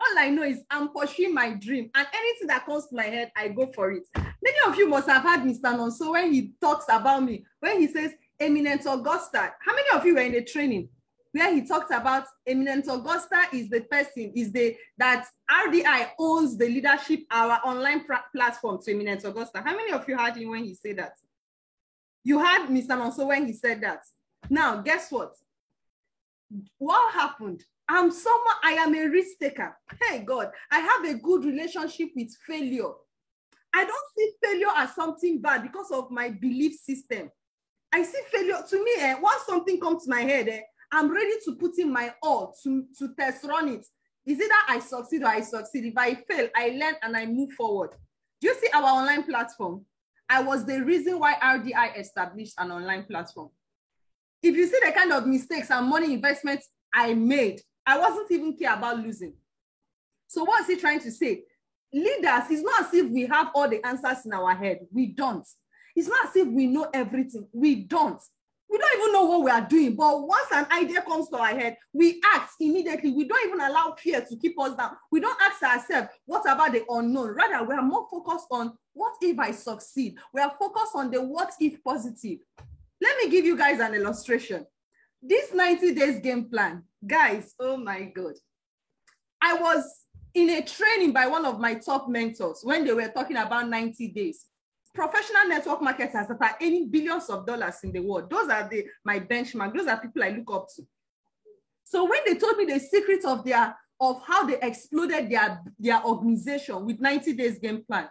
All I know is I'm pursuing my dream, and anything that comes to my head, I go for it. Many of you must have heard Mr. Nonso when he talks about me, when he says Eminent Augusta. How many of you were in the training where he talked about Eminent Augusta is the person, that RDI owns the leadership, our online platform to Eminent Augusta? How many of you heard him when he said that? You had Mr. Nonso when he said that. Now, guess what? What happened? I am a risk taker. Hey, God, I have a good relationship with failure. I don't see failure as something bad because of my belief system. I see failure, to me, once something comes to my head, I'm ready to put in my all to test run it. Is either I succeed or I succeed. If I fail, I learn and I move forward. Do you see our online platform? I was the reason why RDI established an online platform. If you see the kind of mistakes and money investments I made, I wasn't even care about losing. So what's he trying to say? Leaders, it's not as if we have all the answers in our head. We don't. It's not as if we know everything. We don't. We don't even know what we are doing. But once an idea comes to our head, we act immediately. We don't even allow fear to keep us down. We don't ask ourselves, what about the unknown? Rather, we are more focused on what if I succeed? We are focused on the what if positive. Let me give you guys an illustration. This 90 days game plan, guys, oh my God. I was in a training by one of my top mentors when they were talking about 90 days. Professional network marketers that are earning billions of dollars in the world. Those are my benchmark. Those are people I look up to. So when they told me the secret of how they exploded their organization with 90 days game plan,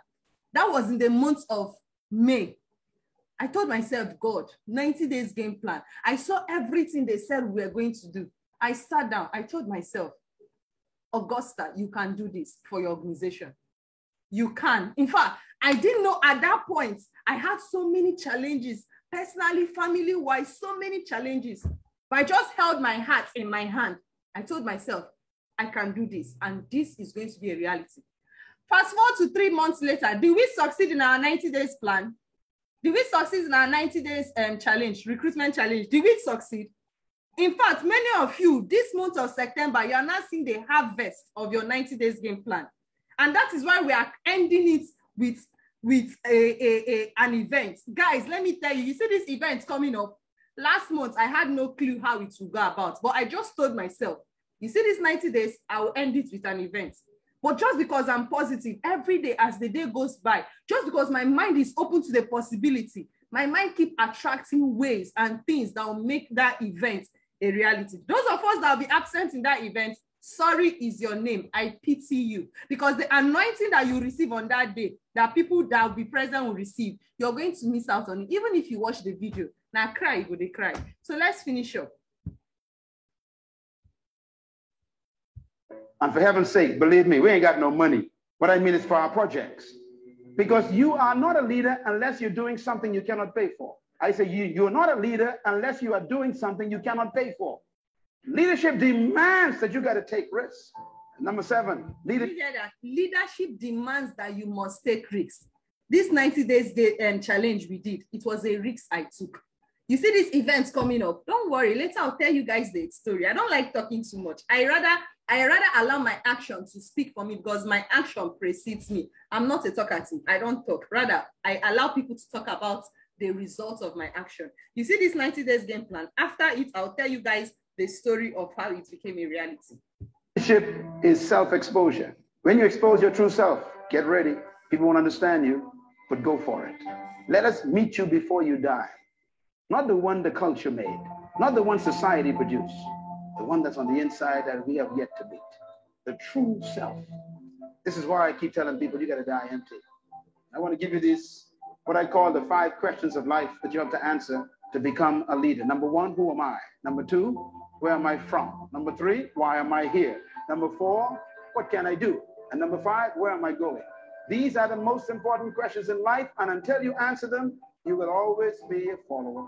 that was in the month of May. I told myself, God, 90 days game plan. I saw everything they said we were going to do. I sat down. I told myself, Augusta, you can do this for your organization. You can. In fact, I didn't know at that point, I had so many challenges, personally, family-wise, so many challenges. But I just held my heart in my hand. I told myself, I can do this, and this is going to be a reality. Fast forward to 3 months later, did we succeed in our 90 days plan? Did we succeed in our 90 days challenge, recruitment challenge? Did we succeed? In fact, many of you, this month of September, you are now seeing the harvest of your 90 days game plan. And that is why we are ending it with an event. Guys, let me tell you, you see this event coming up. Last month, I had no clue how it would go about, but I just told myself, you see this 90 days, I will end it with an event. But just because I'm positive every day as the day goes by, just because my mind is open to the possibility, my mind keeps attracting ways and things that will make that event a reality. Those of us that will be absent in that event, sorry is your name. I pity you. Because the anointing that you receive on that day, that people that will be present will receive, you're going to miss out on it. Even if you watch the video. Now cry, you go they cry. So let's finish up. And for heaven's sake, believe me, we ain't got no money. What I mean is for our projects. Because you are not a leader unless you're doing something you cannot pay for. I say you're not a leader unless you are doing something you cannot pay for. Leadership demands that you got to take risks. Number 7, leadership demands that you must take risks. This 90 days challenge we did, it was a risk I took. You see these events coming up. Don't worry, later I'll tell you guys the story. I don't like talking too much. I rather allow my action to speak for me because my action precedes me. I'm not a talkative. I don't talk. Rather, I allow people to talk about the results of my action. You see this 90 days game plan. After it, I'll tell you guys the story of how it became a reality. Leadership is self-exposure. When you expose your true self, get ready. People won't understand you, but go for it. Let us meet you before you die. Not the one the culture made, not the one society produced, the one that's on the inside that we have yet to meet, the true self. This is why I keep telling people you got to die empty. I want to give you these, what I call the 5 questions of life that you have to answer to become a leader. Number 1, who am I? Number 2, where am I from? Number 3, why am I here? Number 4, what can I do? And number 5, where am I going? These are the most important questions in life, and until you answer them, you will always be a follower.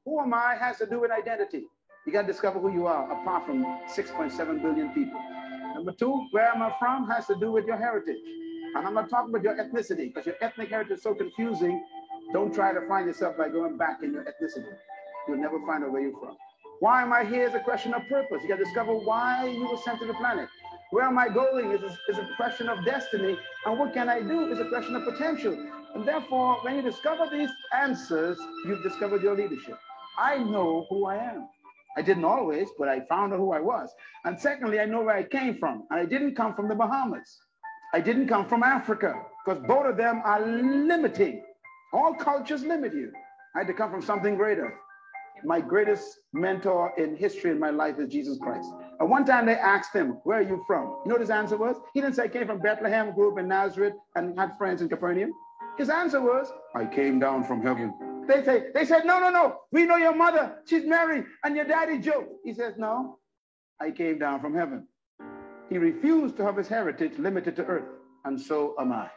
Who am I has to do with identity. You got to discover who you are apart from 6.7 billion people. Number 2, where am I from has to do with your heritage. And I'm not talking about your ethnicity because your ethnic heritage is so confusing. Don't try to find yourself by going back in your ethnicity. You'll never find out where you're from. Why am I here is a question of purpose. You got to discover why you were sent to the planet. Where am I going is a question of destiny. And what can I do is a question of potential. And therefore, when you discover these answers, you've discovered your leadership. I know who I am. I didn't always, but I found out who I was. And secondly, I know where I came from. And I didn't come from the Bahamas. I didn't come from Africa, because both of them are limiting. All cultures limit you. I had to come from something greater. My greatest mentor in history in my life is Jesus Christ. And one time they asked him, where are you from? You know what his answer was? He didn't say I came from Bethlehem, grew up in Nazareth, and had friends in Capernaum. His answer was, I came down from heaven. They said, no. We know your mother. She's Mary, and your daddy Joe. He says, no, I came down from heaven. He refused to have his heritage limited to earth, and so am I.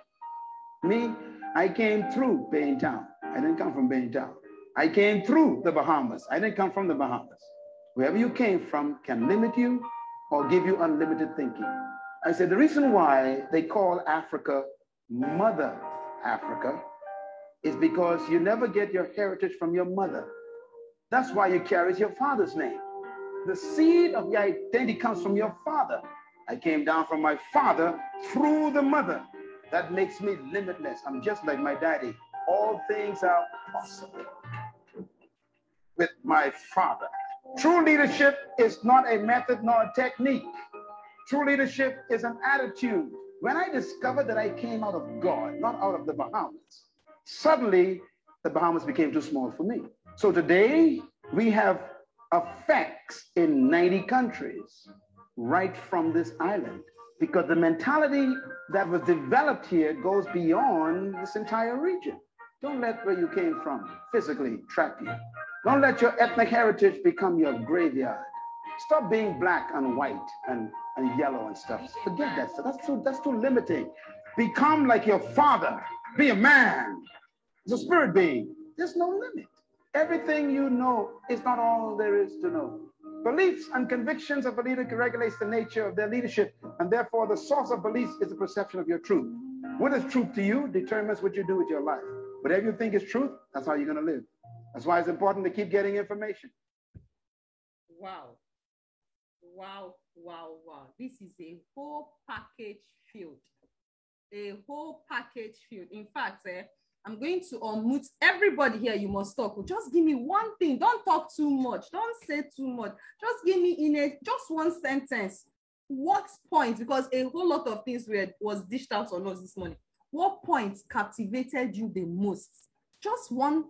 Me, I came through Baintown. I didn't come from Baintown. I came through the Bahamas. I didn't come from the Bahamas. Wherever you came from can limit you or give you unlimited thinking. I said the reason why they call Africa Mother Africa is because you never get your heritage from your mother. That's why you carry your father's name. The seed of your identity comes from your father. I came down from my father through the mother. That makes me limitless. I'm just like my daddy. All things are possible with my father. True leadership is not a method nor a technique. True leadership is an attitude. When I discovered that I came out of God, not out of the Bahamas, suddenly the Bahamas became too small for me. So today we have effects in 90 countries right from this island, because the mentality that was developed here goes beyond this entire region. Don't let where you came from physically trap you. Don't let your ethnic heritage become your graveyard. Stop being black and white and yellow and stuff. Forget that stuff. That's too limiting. Become like your father. Be a man. It's a spirit being. There's no limit. Everything you know is not all there is to know. Beliefs and convictions of a leader regulates the nature of their leadership, and therefore the source of beliefs is the perception of your truth. What is truth to you determines what you do with your life. Whatever you think is truth, that's how you're going to live. That's why it's important to keep getting information. Wow. This is a whole package field. A whole package field. In fact, I'm going to unmute everybody here. You must talk. Just give me one thing. Don't talk too much. Don't say too much. Just give me just one sentence. What point? Because a whole lot of things was dished out on us this morning. What point captivated you the most? Just one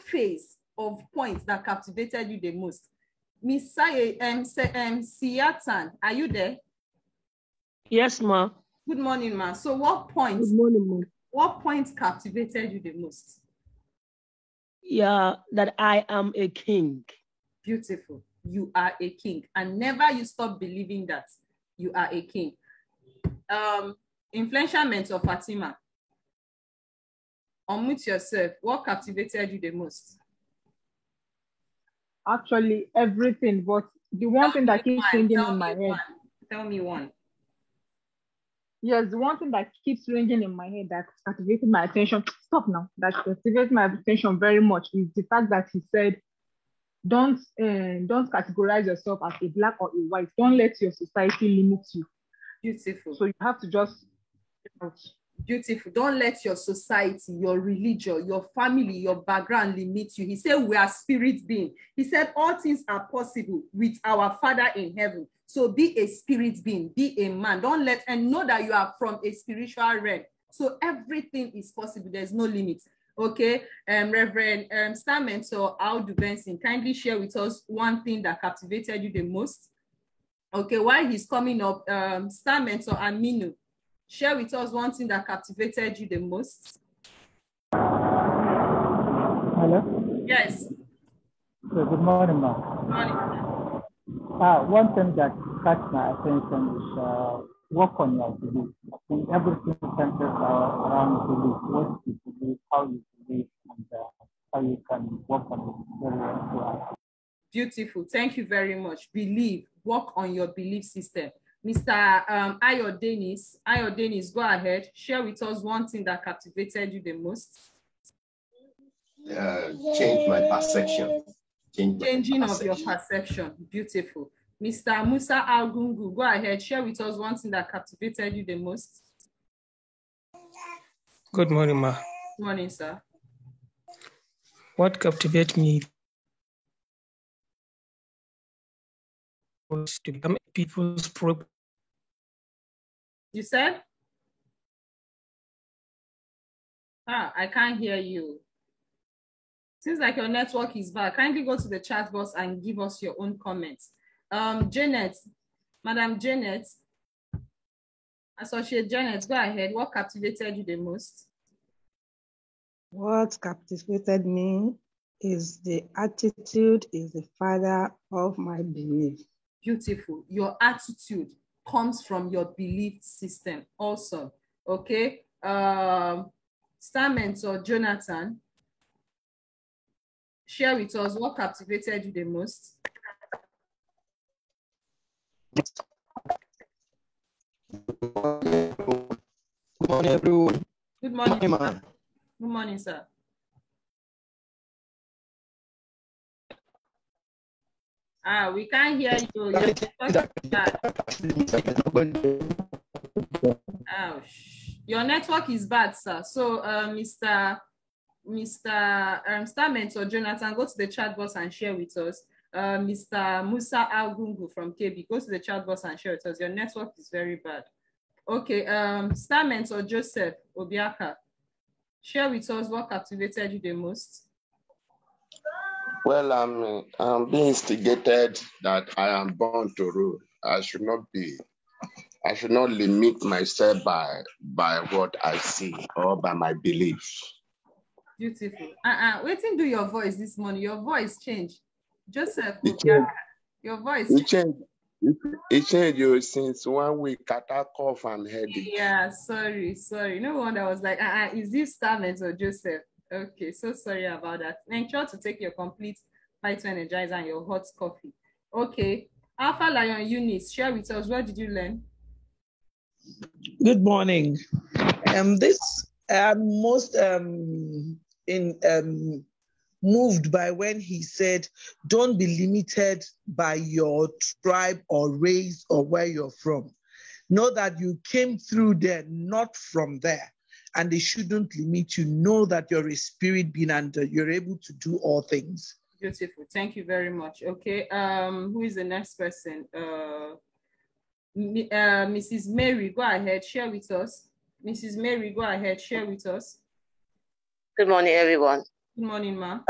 phase of points that captivated you the most. Miss Siatan, are you there? Yes, ma. Good morning, ma. So what point? Good morning, ma. What point captivated you the most? Yeah, that I am a king. Beautiful. You are a king. And never you stop believing that you are a king. Influential mentor Fatima. Unmute yourself. What captivated you the most? Actually, everything, but the one thing that keeps ringing in my head. Tell me one. Yes, the one thing that keeps ringing in my head that captivated my attention, stop now, that captivated my attention very much is the fact that he said, don't categorize yourself as a black or a white. Don't let your society limit you. Beautiful. So you have to just... Beautiful. Don't let your society, your religion, your family, your background limit you. He said we are spirit beings. He said all things are possible with our Father in heaven. So be a spirit being, be a man. Don't let, and know that you are from a spiritual realm. So everything is possible. There's no limit. Okay. Reverend Star Mentor Audu Benson, kindly share with us one thing that captivated you the most. Okay, while he's coming up, Star Mentor Aminu, share with us one thing that captivated you the most. Hello? Yes. Good morning, ma'am. Good morning. One thing that caught my attention is work on your belief. I think everything centers around belief. What you believe, how you believe, and how you can work on it very well. Beautiful. Thank you very much. Believe. Work on your belief system. Mr. Ayo Dennis, go ahead. Share with us one thing that captivated you the most. Change my perception. Changing of your perception. Beautiful. Mr. Musa Algungu, go ahead. Share with us one thing that captivated you the most. Good morning, ma. Good morning, sir. What captivates me was to become people's problem. You said? I can't hear you. Seems like your network is bad. Kindly go to the chat box and give us your own comments. Janet, Madam Janet, Associate Janet, go ahead. What captivated you the most? What captivated me is the attitude is the father of my belief. Beautiful. Your attitude comes from your belief system. Awesome. Okay. Stamens or Jonathan, share with us what captivated you the most. Good morning, everyone. Good morning. Good morning, Good morning, sir. We can't hear you. Your network is bad, sir. So, Mr. Stamens or Jonathan, go to the chat box and share with us. Mr. Musa Algungu from KB, go to the chat box and share with us. Your network is very bad. Okay, Stamens or Joseph Obiaka, share with us what captivated you the most. Well, I'm being instigated that I am born to rule. I should not limit myself by what I see or by my beliefs. Beautiful. Waiting do your voice this morning. Your voice changed. Joseph Obiaka, your voice changed. It changed since 1 week, cough and headache. Yeah, sorry. No wonder I was like, is this Stamens or Joseph? Okay, so sorry about that. Make sure to take your complete Phyto Energizer and your hot coffee. Okay, Alpha Lion Eunice, share with us, what did you learn? Good morning. This most moved by when he said, don't be limited by your tribe or race or where you're from. Know that you came through there, not from there. And they shouldn't limit you. Know that you're a spirit being and you're able to do all things. Beautiful. Thank you very much. Okay. Who is the next person? Mrs. Mary, go ahead. Share with us. Mrs. Mary, go ahead. Share with us. Good morning, everyone. Good morning, ma.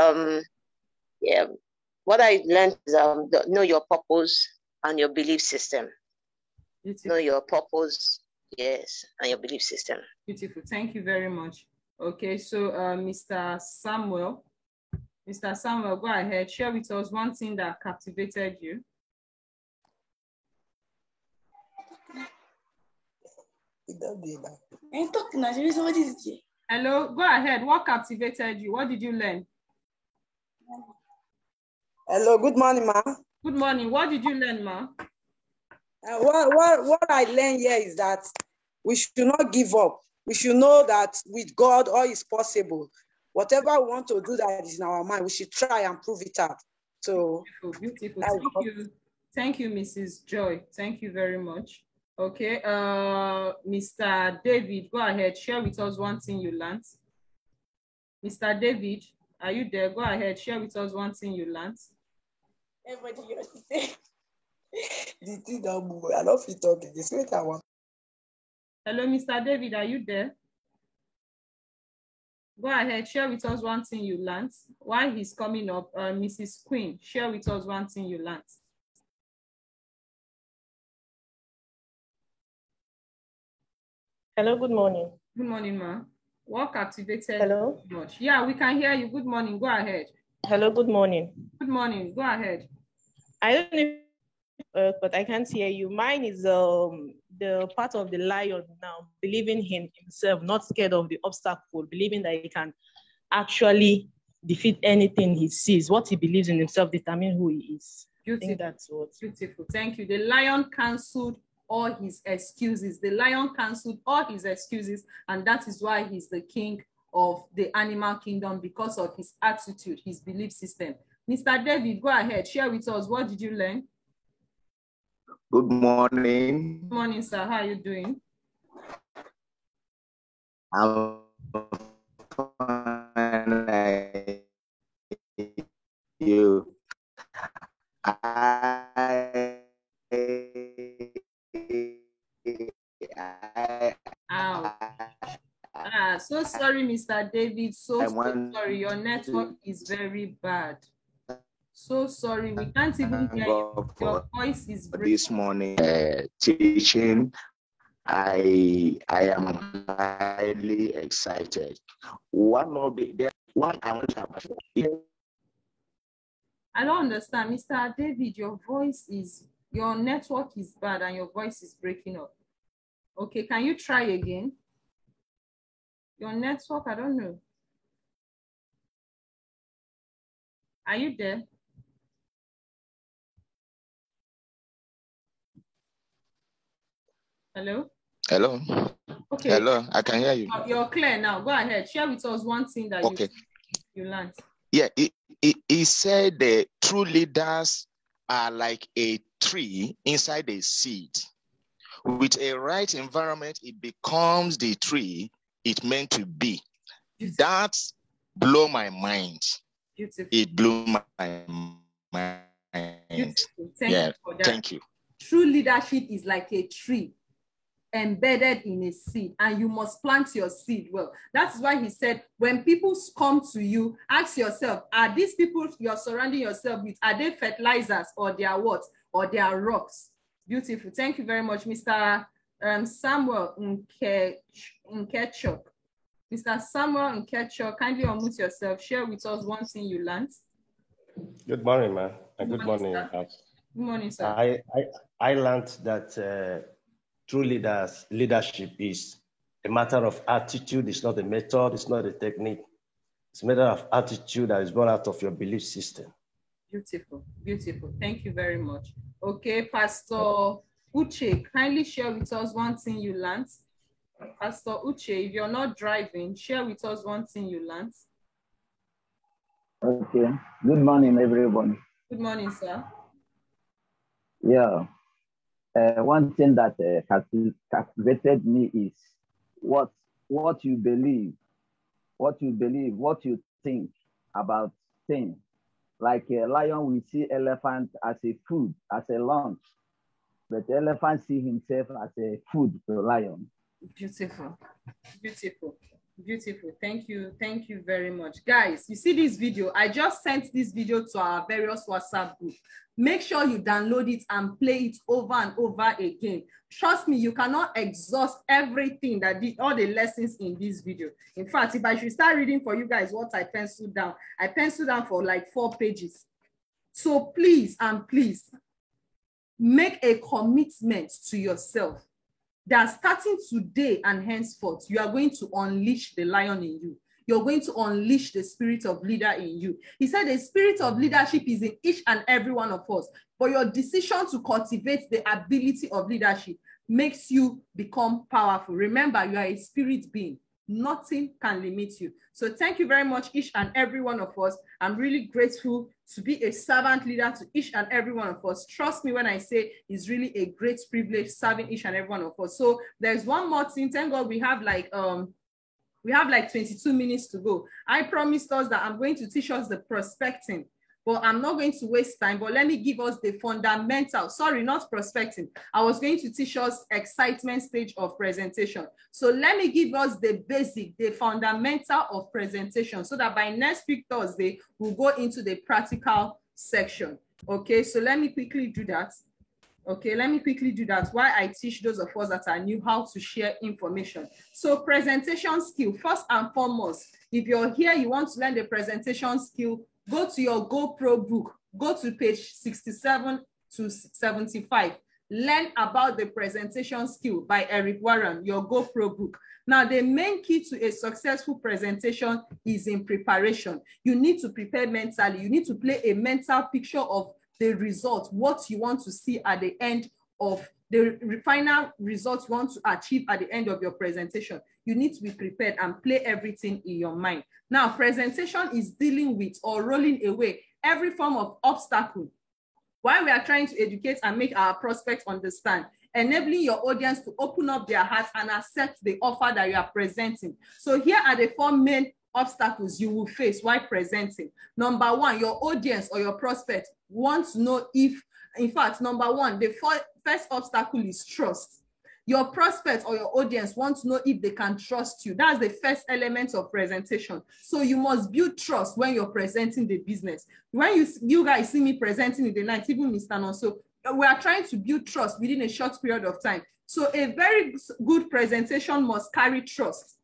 Yeah. What I learned is know your purpose and your belief system. Beautiful. Know your purpose, yes, and your belief system. Beautiful. Thank you very much. Okay, so Mr. Samuel, go ahead. Share with us one thing that captivated you. Hello, go ahead. What captivated you? What did you learn? Hello, good morning, ma. Good morning. What did you learn, ma? What I learned here is that we should not give up. We should know that with God, all is possible. Whatever we want to do that is in our mind, we should try and prove it out. So beautiful. Thank you, Mrs. Joy. Thank you very much. Okay, Mr. David, go ahead. Share with us one thing you learned. Mr. David, are you there? Go ahead. Share with us one thing you learned. Everybody used to say, the thing that move. I love you talking. This way I want. Hello, Mr. David, are you there? Go ahead. Share with us one thing you learned. While he's coming up, Mrs. Queen, share with us one thing you learned. Hello, good morning. Good morning, ma. What captivated Hello? you much? Yeah, we can hear you. Good morning. Go ahead. Hello, good morning. Good morning. Go ahead. I don't know, but I can't hear you. Mine is the part of the lion now, believing in himself, not scared of the obstacle, believing that he can actually defeat anything he sees. What he believes in himself determines who he is. Beautiful. I think that's what. Beautiful. Thank you. The lion cancelled all his excuses. The lion cancelled all his excuses, and that is why he's the king of the animal kingdom, because of his attitude, his belief system. Mr. David, go ahead. Share with us. What did you learn? Good morning. Good morning, sir. How are you doing? I'm fine. You. So sorry, Mr. David. So sorry. Your network is very bad. So sorry. We can't even hear you. Your voice is breaking. This morning teaching, I am highly excited. One I want to have. I don't understand, Mr. David. Your network is bad and your voice is breaking up. Okay, can you try again? Your network, I don't know. Are you there? Hello? Hello? Okay. Hello, I can hear you. You're clear now. Go ahead. Share with us one thing that you learned. Yeah, he said that true leaders are like a tree inside a seed. With a right environment, it becomes the tree it meant to be. That blew my mind. Beautiful. It blew my mind. Beautiful. Thank you. True leadership is like a tree embedded in a seed, and you must plant your seed well. That's why he said, when people come to you, ask yourself, are these people you're surrounding yourself with, are they fertilizers or they are what? Or they are rocks? Beautiful. Thank you very much, Mr. Samuel Nkechuk. Mr. Samuel Nkechuk, kindly unmute yourself. Share with us one thing you learned. Good morning, man. And good morning. Good morning, sir. I learned that true leadership is a matter of attitude. It's not a method. It's not a technique. It's a matter of attitude that is born out of your belief system. Beautiful. Beautiful. Thank you very much. Okay, Pastor Uche, kindly share with us one thing you learned. Pastor Uche, if you're not driving, share with us one thing you learned. Okay. Good morning, everyone. Good morning, sir. Yeah. One thing that captivated me is what you believe, what you think about things. Like a lion, we see elephant as a food, as a lunch, but the elephant see himself as a food to lion. Beautiful, beautiful, beautiful. Thank you very much. Guys, you see this video? I just sent this video to our various WhatsApp group. Make sure you download it and play it over and over again. Trust me, you cannot exhaust everything all the lessons in this video. In fact, if I should start reading for you guys what I penciled down for like 4 pages. So please and please make a commitment to yourself that starting today and henceforth, you are going to unleash the lion in you. You're going to unleash the spirit of leader in you. He said the spirit of leadership is in each and every one of us. But your decision to cultivate the ability of leadership makes you become powerful. Remember, you are a spirit being. Nothing can limit you. So thank you very much, each and every one of us. I'm really grateful to be a servant leader to each and every one of us. Trust me when I say it's really a great privilege serving each and every one of us. So there's one more thing. Thank God we have like 22 minutes to go. I promised us that I'm going to teach us the prospecting, but I'm not going to waste time. But let me give us the fundamental, sorry, not prospecting. I was going to teach us excitement stage of presentation. So let me give us the basic, the fundamental of presentation so that by next week, Thursday, we'll go into the practical section. Okay, so let me quickly do that. Okay, let me quickly do that while I teach those of us that are new how to share information. So presentation skill, first and foremost, if you're here, you want to learn the presentation skill, go to your GoPro book, go to page 67 to 75. Learn about the presentation skill by Eric Warren, your GoPro book. Now, the main key to a successful presentation is in preparation. You need to prepare mentally. You need to play a mental picture of the result, what you want to see at the end of the final result you want to achieve at the end of your presentation. You need to be prepared and play everything in your mind. Now, presentation is dealing with or rolling away every form of obstacle while we are trying to educate and make our prospects understand, enabling your audience to open up their hearts and accept the offer that you are presenting. So here are the 4 main obstacles you will face while presenting. Number 1, your audience or your prospect wants to know if, in fact, number 1, the first obstacle is trust. Your prospects or your audience want to know if they can trust you. That's the first element of presentation. So you must build trust when you're presenting the business. When you guys see me presenting in the night, even Mr. Nonso, we are trying to build trust within a short period of time. So a very good presentation must carry trust.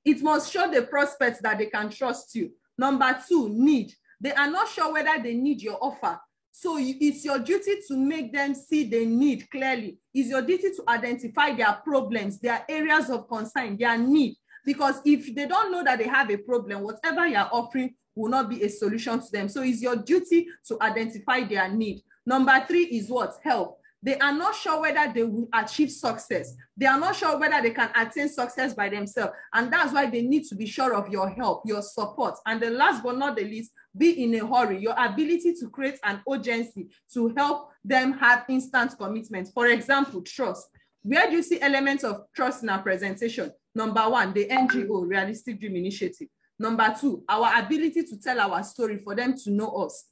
It must show the prospects that they can trust you. Number 2, need. They are not sure whether they need your offer. So it's your duty to make them see the need clearly. It's your duty to identify their problems, their areas of concern, their need. Because if they don't know that they have a problem, whatever you're offering will not be a solution to them. So it's your duty to identify their need. Number 3 is what? Help. They are not sure whether they will achieve success. They are not sure whether they can attain success by themselves. And that's why they need to be sure of your help, your support. And the last but not the least, be in a hurry. Your ability to create an urgency to help them have instant commitment. For example, trust. Where do you see elements of trust in our presentation? Number 1, the NGO, Realistic Dream Initiative. Number 2, our ability to tell our story for them to know us.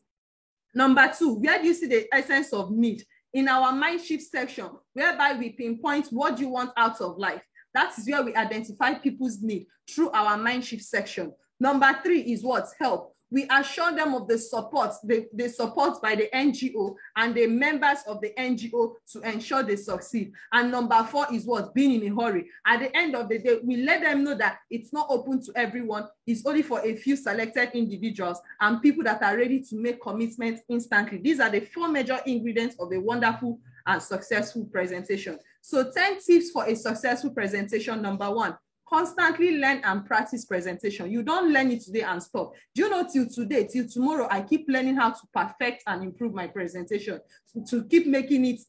Number 2, where do you see the essence of need? In our mind shift section, whereby we pinpoint what do you want out of life. That is where we identify people's need through our mind shift section. Number 3 is what? Help. We assure them of the support, the support by the NGO and the members of the NGO to ensure they succeed. And number 4 is what? Being in a hurry. At the end of the day, we let them know that it's not open to everyone. It's only for a few selected individuals and people that are ready to make commitments instantly. These are the 4 major ingredients of a wonderful and successful presentation. So 10 tips for a successful presentation. Number 1, constantly learn and practice presentation. You don't learn it today and stop. Do you know, till today, till tomorrow, I keep learning how to perfect and improve my presentation, to keep making it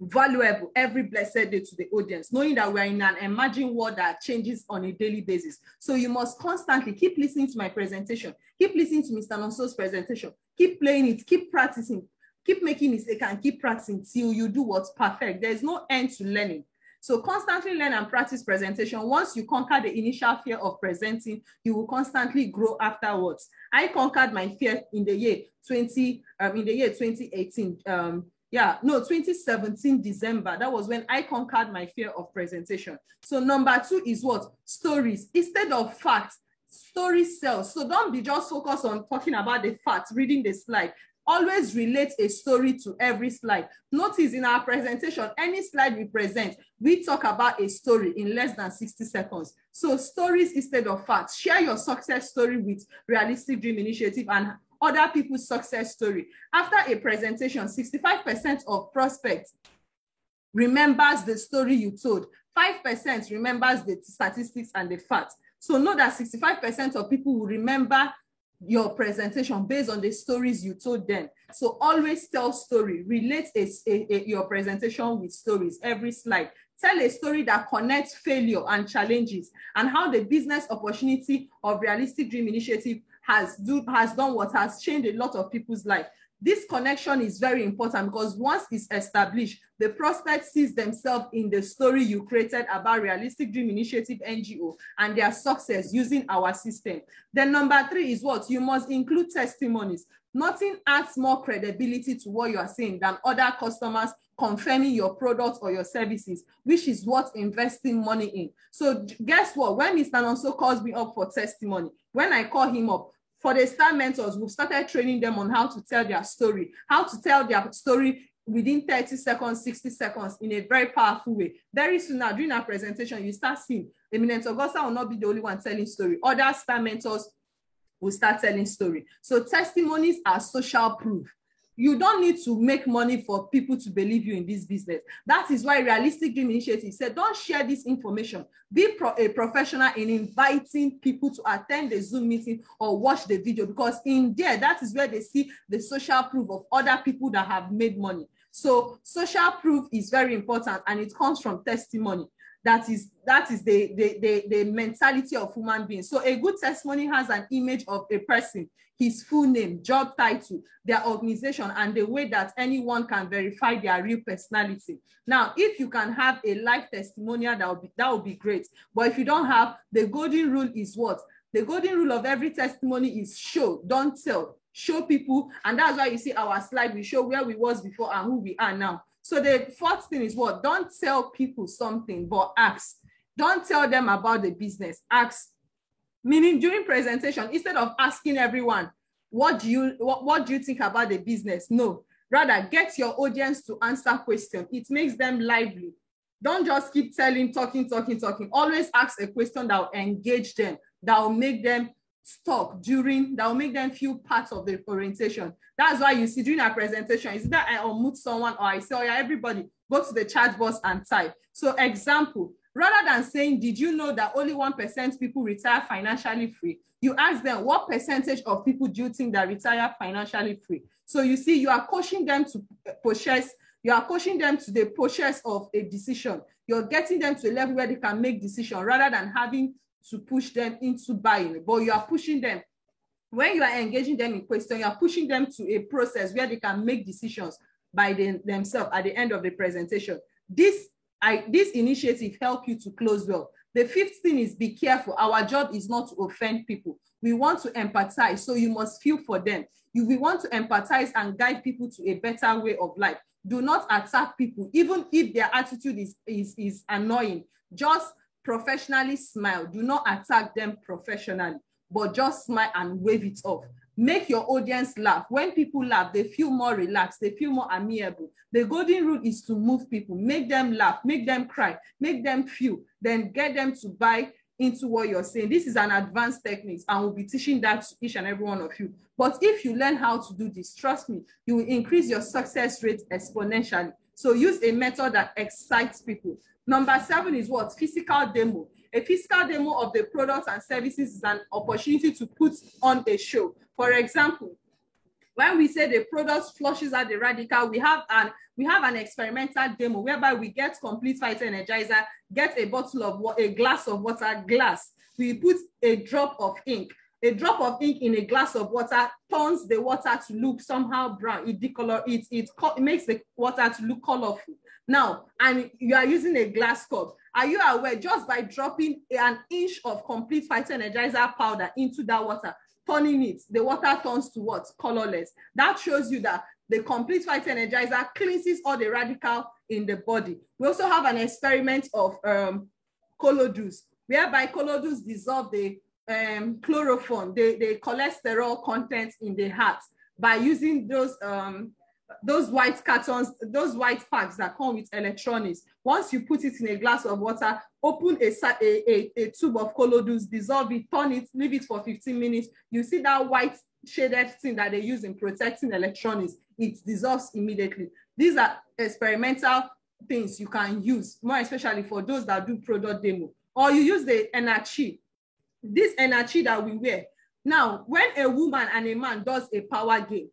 valuable every blessed day to the audience, knowing that we're in an emerging world that changes on a daily basis. So you must constantly keep listening to my presentation, keep listening to Mr. Nonso's presentation, keep playing it, keep practicing, keep making mistakes and keep practicing till you do what's perfect. There's no end to learning. So constantly learn and practice presentation. Once you conquer the initial fear of presenting, you will constantly grow afterwards. I conquered my fear in the year 2018. 2017 December. That was when I conquered my fear of presentation. So number 2 is what? Stories. Instead of facts, stories sell. So don't be just focused on talking about the facts, reading the slide. Always relate a story to every slide. Notice in our presentation, any slide we present, we talk about a story in less than 60 seconds. So stories instead of facts. Share your success story with Realistic Dream Initiative and other people's success story. After a presentation, 65% of prospects remembers the story you told. 5% remembers the statistics and the facts. So know that 65% of people will remember your presentation based on the stories you told them. So always tell story. Relate your presentation with stories every slide. Tell a story that connects failure and challenges and how the business opportunity of Realistic Dream Initiative has done what has changed a lot of people's life. This connection is very important because once it's established, the prospect sees themselves in the story you created about Realistic Dream Initiative NGO and their success using our system. Then number 3 is what? You must include testimonies. Nothing adds more credibility to what you are saying than other customers confirming your products or your services, which is what investing money in. So guess what? When Mr. Nonso calls me up for testimony, when I call him up, for the Star Mentors, we've started training them on how to tell their story, within 30 seconds, 60 seconds in a very powerful way. Very soon now, during our presentation, you start seeing Eminent Augusta will not be the only one telling story. Other Star Mentors will start telling story. So testimonies are social proof. You don't need to make money for people to believe you in this business. That is why Realistic Dream Initiative said, don't share this information. Be a professional in inviting people to attend the Zoom meeting or watch the video, because in there, that is where they see the social proof of other people that have made money. So social proof is very important, and it comes from testimony. That is the mentality of human beings. So a good testimony has an image of a person, his full name, job title, their organization, and the way that anyone can verify their real personality. Now, if you can have a live testimonial, that would be great. But if you don't have, the golden rule is what? The golden rule of every testimony is show, don't tell. Show people, and that's why you see our slide, we show where we was before and who we are now. So the fourth thing is what? Don't tell people something, but ask. Don't tell them about the business. Ask. Meaning during presentation, instead of asking everyone, what do you think about the business? No, rather get your audience to answer questions. It makes them lively. Don't just keep talking. Always ask a question that will engage them, that will make them talk that will make them feel part of the orientation. That's why you see during a presentation, is that I unmute someone or I say, oh yeah, everybody go to the chat box and type. So example, rather than saying, did you know that only 1% people retire financially free? You ask them, what percentage of people do you think that retire financially free? So you see, you are coaching them to the process of a decision. You're getting them to a level where they can make decisions rather than having to push them into buying. But you are pushing them, when you are engaging them in question, you are pushing them to a process where they can make decisions by themselves at the end of the presentation. This initiative helps you to close well. The fifth thing is be careful. Our job is not to offend people. We want to empathize, so you must feel for them. We want to empathize and guide people to a better way of life. Do not attack people, even if their attitude is annoying. Just professionally smile. Do not attack them professionally, but just smile and wave it off. Make your audience laugh. When people laugh, they feel more relaxed, they feel more amiable. The golden rule is to move people, make them laugh, make them cry, make them feel, then get them to buy into what you're saying. This is an advanced technique, and we'll be teaching that to each and every one of you. But if you learn how to do this, trust me, you will increase your success rate exponentially. So use a method that excites people. Number 7 is what? Physical demo. A physical demo of the products and services is an opportunity to put on a show. For example, when we say the product flushes out the radical, we have an experimental demo whereby we get Complete Phytoenergizer, get a bottle of a glass of water, we put a drop of ink. A drop of ink in a glass of water turns the water to look somehow brown. It makes the water to look colorful. Now, and you are using a glass cup. Are you aware, just by dropping an inch of Complete Phytoenergizer powder into that water, turning it, the water turns to what? Colorless. That shows you that the Complete Phytoenergizer cleanses all the radical in the body. We also have an experiment of Colodus, whereby Colodus dissolve the chloroform, the cholesterol content in the heart by using those white cartons, those white packs that come with electronics. Once you put it in a glass of water, open a tube of Colodus, dissolve it, turn it, leave it for 15 minutes. You see that white shaded thing that they use in protecting electronics, it dissolves immediately. These are experimental things you can use, more especially for those that do product demo. Or you use the energy. This energy that we wear. Now, when a woman and a man does a power game,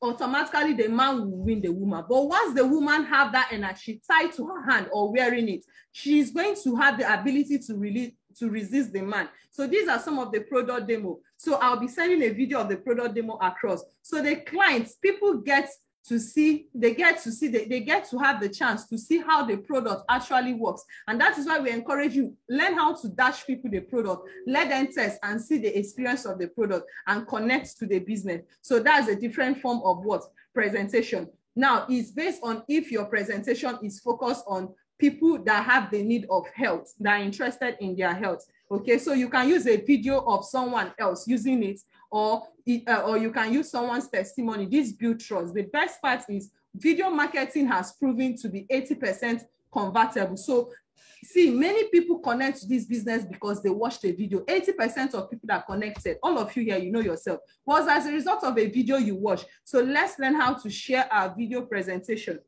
automatically the man will win the woman. But once the woman have that energy tied to her hand or wearing it, she is going to have the ability to resist the man. So these are some of the product demo. So I'll be sending a video of the product demo across. So the clients, people get to see, they get to have the chance to see how the product actually works. And that is why we encourage you, learn how to dash people the product, let them test and see the experience of the product and connect to the business. So that's a different form of what? Presentation. Now, it's based on if your presentation is focused on people that have the need of health, that are interested in their health. Okay, so you can use a video of someone else using it, or you can use someone's testimony. This builds trust. The best part is video marketing has proven to be 80% convertible. So see, many people connect to this business because they watched a video. 80% of people that connected, all of you here, you know yourself, was as a result of a video you watched. So let's learn how to share our video presentation.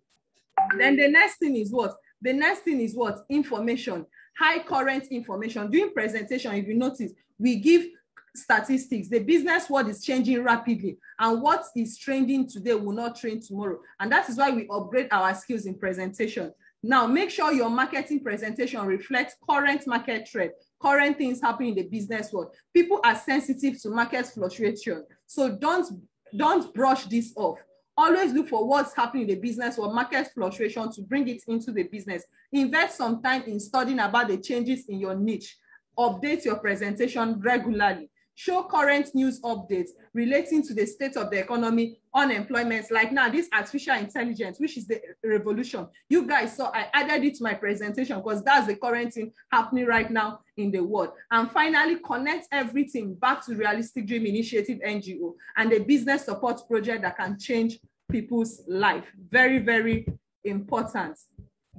Then the next thing is what? The next thing is what? Information. High current information. During presentation, if you notice, we give statistics. The business world is changing rapidly, and what is trending today will not trend tomorrow. And that is why we upgrade our skills in presentation. Now, make sure your marketing presentation reflects current market trend, current things happening in the business world. People are sensitive to market fluctuation. So don't brush this off. Always look for what's happening in the business or market fluctuation to bring it into the business. Invest some time in studying about the changes in your niche. Update your presentation regularly. show current news updates relating to the state of the economy, unemployment, like now this artificial intelligence, which is the revolution. You guys saw I added it to my presentation because that's the current thing happening right now in the world. And finally, connect everything back to Realistic Dream Initiative NGO and the business support project that can change people's life. Very, very important.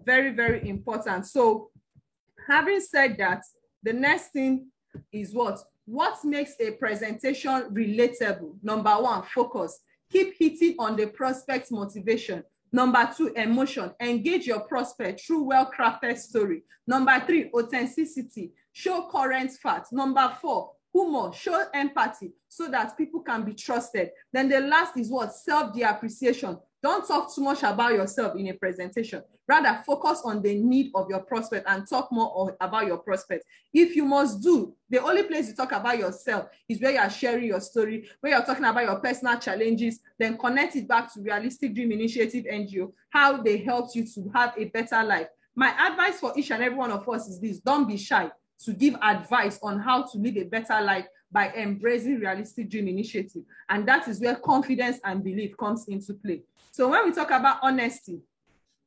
Very, very important. So having said that, the next thing is what makes a presentation relatable? Number one, focus. Keep hitting on the prospect's motivation. Number two, emotion. Engage your prospect through well-crafted story. Number three, authenticity. Show current facts. Number four, humor. Show empathy so that people can be trusted. Then the last is what? Self-appreciation. Don't talk too much about yourself in a presentation. Rather, focus on the need of your prospect and talk more about your prospect. If you must do, the only place you talk about yourself is where you are sharing your story, where you're talking about your personal challenges, then connect it back to Realistic Dream Initiative NGO, how they helped you to have a better life. My advice for each and every one of us is this: don't be shy to give advice on how to live a better life by embracing Realistic Dream Initiative. And that is where confidence and belief comes into play. So when we talk about honesty,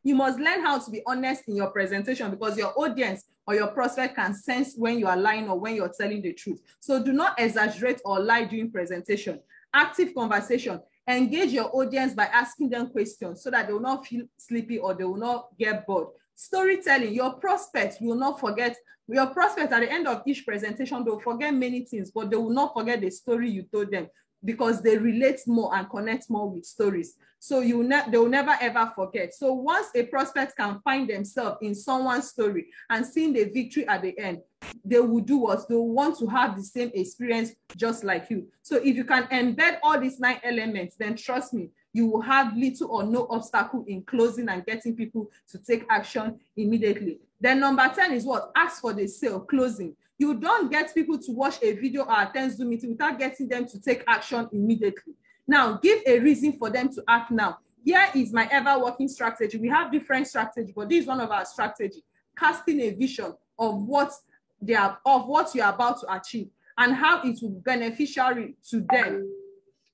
you must learn how to be honest in your presentation because your audience or your prospect can sense when you are lying or when you're telling the truth. So do not exaggerate or lie during presentation. Active conversation. Engage your audience by asking them questions so that they will not feel sleepy or they will not get bored. Storytelling. Your prospects will not forget. Your prospects at the end of each presentation, they'll forget many things, but they will not forget the story you told them because they relate more and connect more with stories. So they will never ever forget. So once a prospect can find themselves in someone's story and seeing the victory at the end, they will do what? They will want to have the same experience just like you. So if you can embed all these 9 elements, then trust me, you will have little or no obstacle in closing and getting people to take action immediately. Then number 10 is what? Ask for the sale, closing. You don't get people to watch a video or attend Zoom meeting without getting them to take action immediately. Now, give a reason for them to act now. Here is my ever-working strategy. We have different strategies, but this is one of our strategies. Casting a vision of what you're about to achieve and how it will be beneficial to them.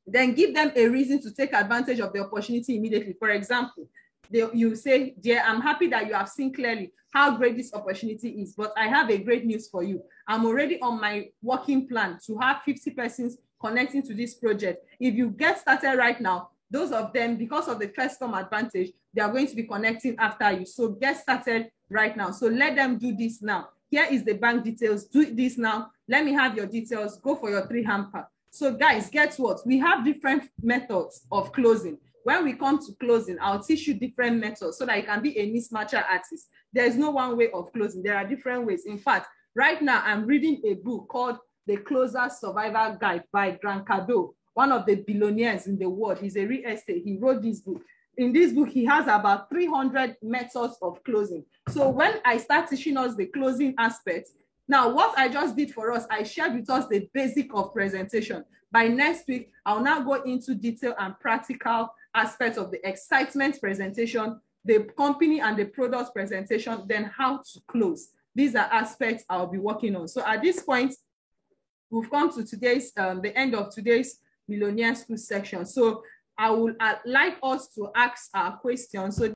Then give them a reason to take advantage of the opportunity immediately. For example, you say, dear, I'm happy that you have seen clearly how great this opportunity is, but I have a great news for you. I'm already on my working plan to have 50 persons connecting to this project. If you get started right now, those of them, because of the first come advantage, they are going to be connecting after you. So get started right now. So let them do this now. Here is the bank details. Do this now. Let me have your details. Go for your 3 hamper. So guys, guess what? We have different methods of closing. When we come to closing, I'll teach you different methods so that you can be a mismatcher artist. There's no one way of closing. There are different ways. In fact, right now I'm reading a book called The Closer Survival Guide by Grant Cardone, one of the billionaires in the world. He's a real estate. He wrote this book. In this book, he has about 300 methods of closing. So when I start teaching us the closing aspect, now what I just did for us, I shared with us the basic of presentation. By next week, I'll now go into detail and practical aspects of the excitement presentation, the company and the product presentation, then how to close. These are aspects I'll be working on. So at this point, we've come to today's, the end of today's Millionaire School section. So I would like us to ask our questions. So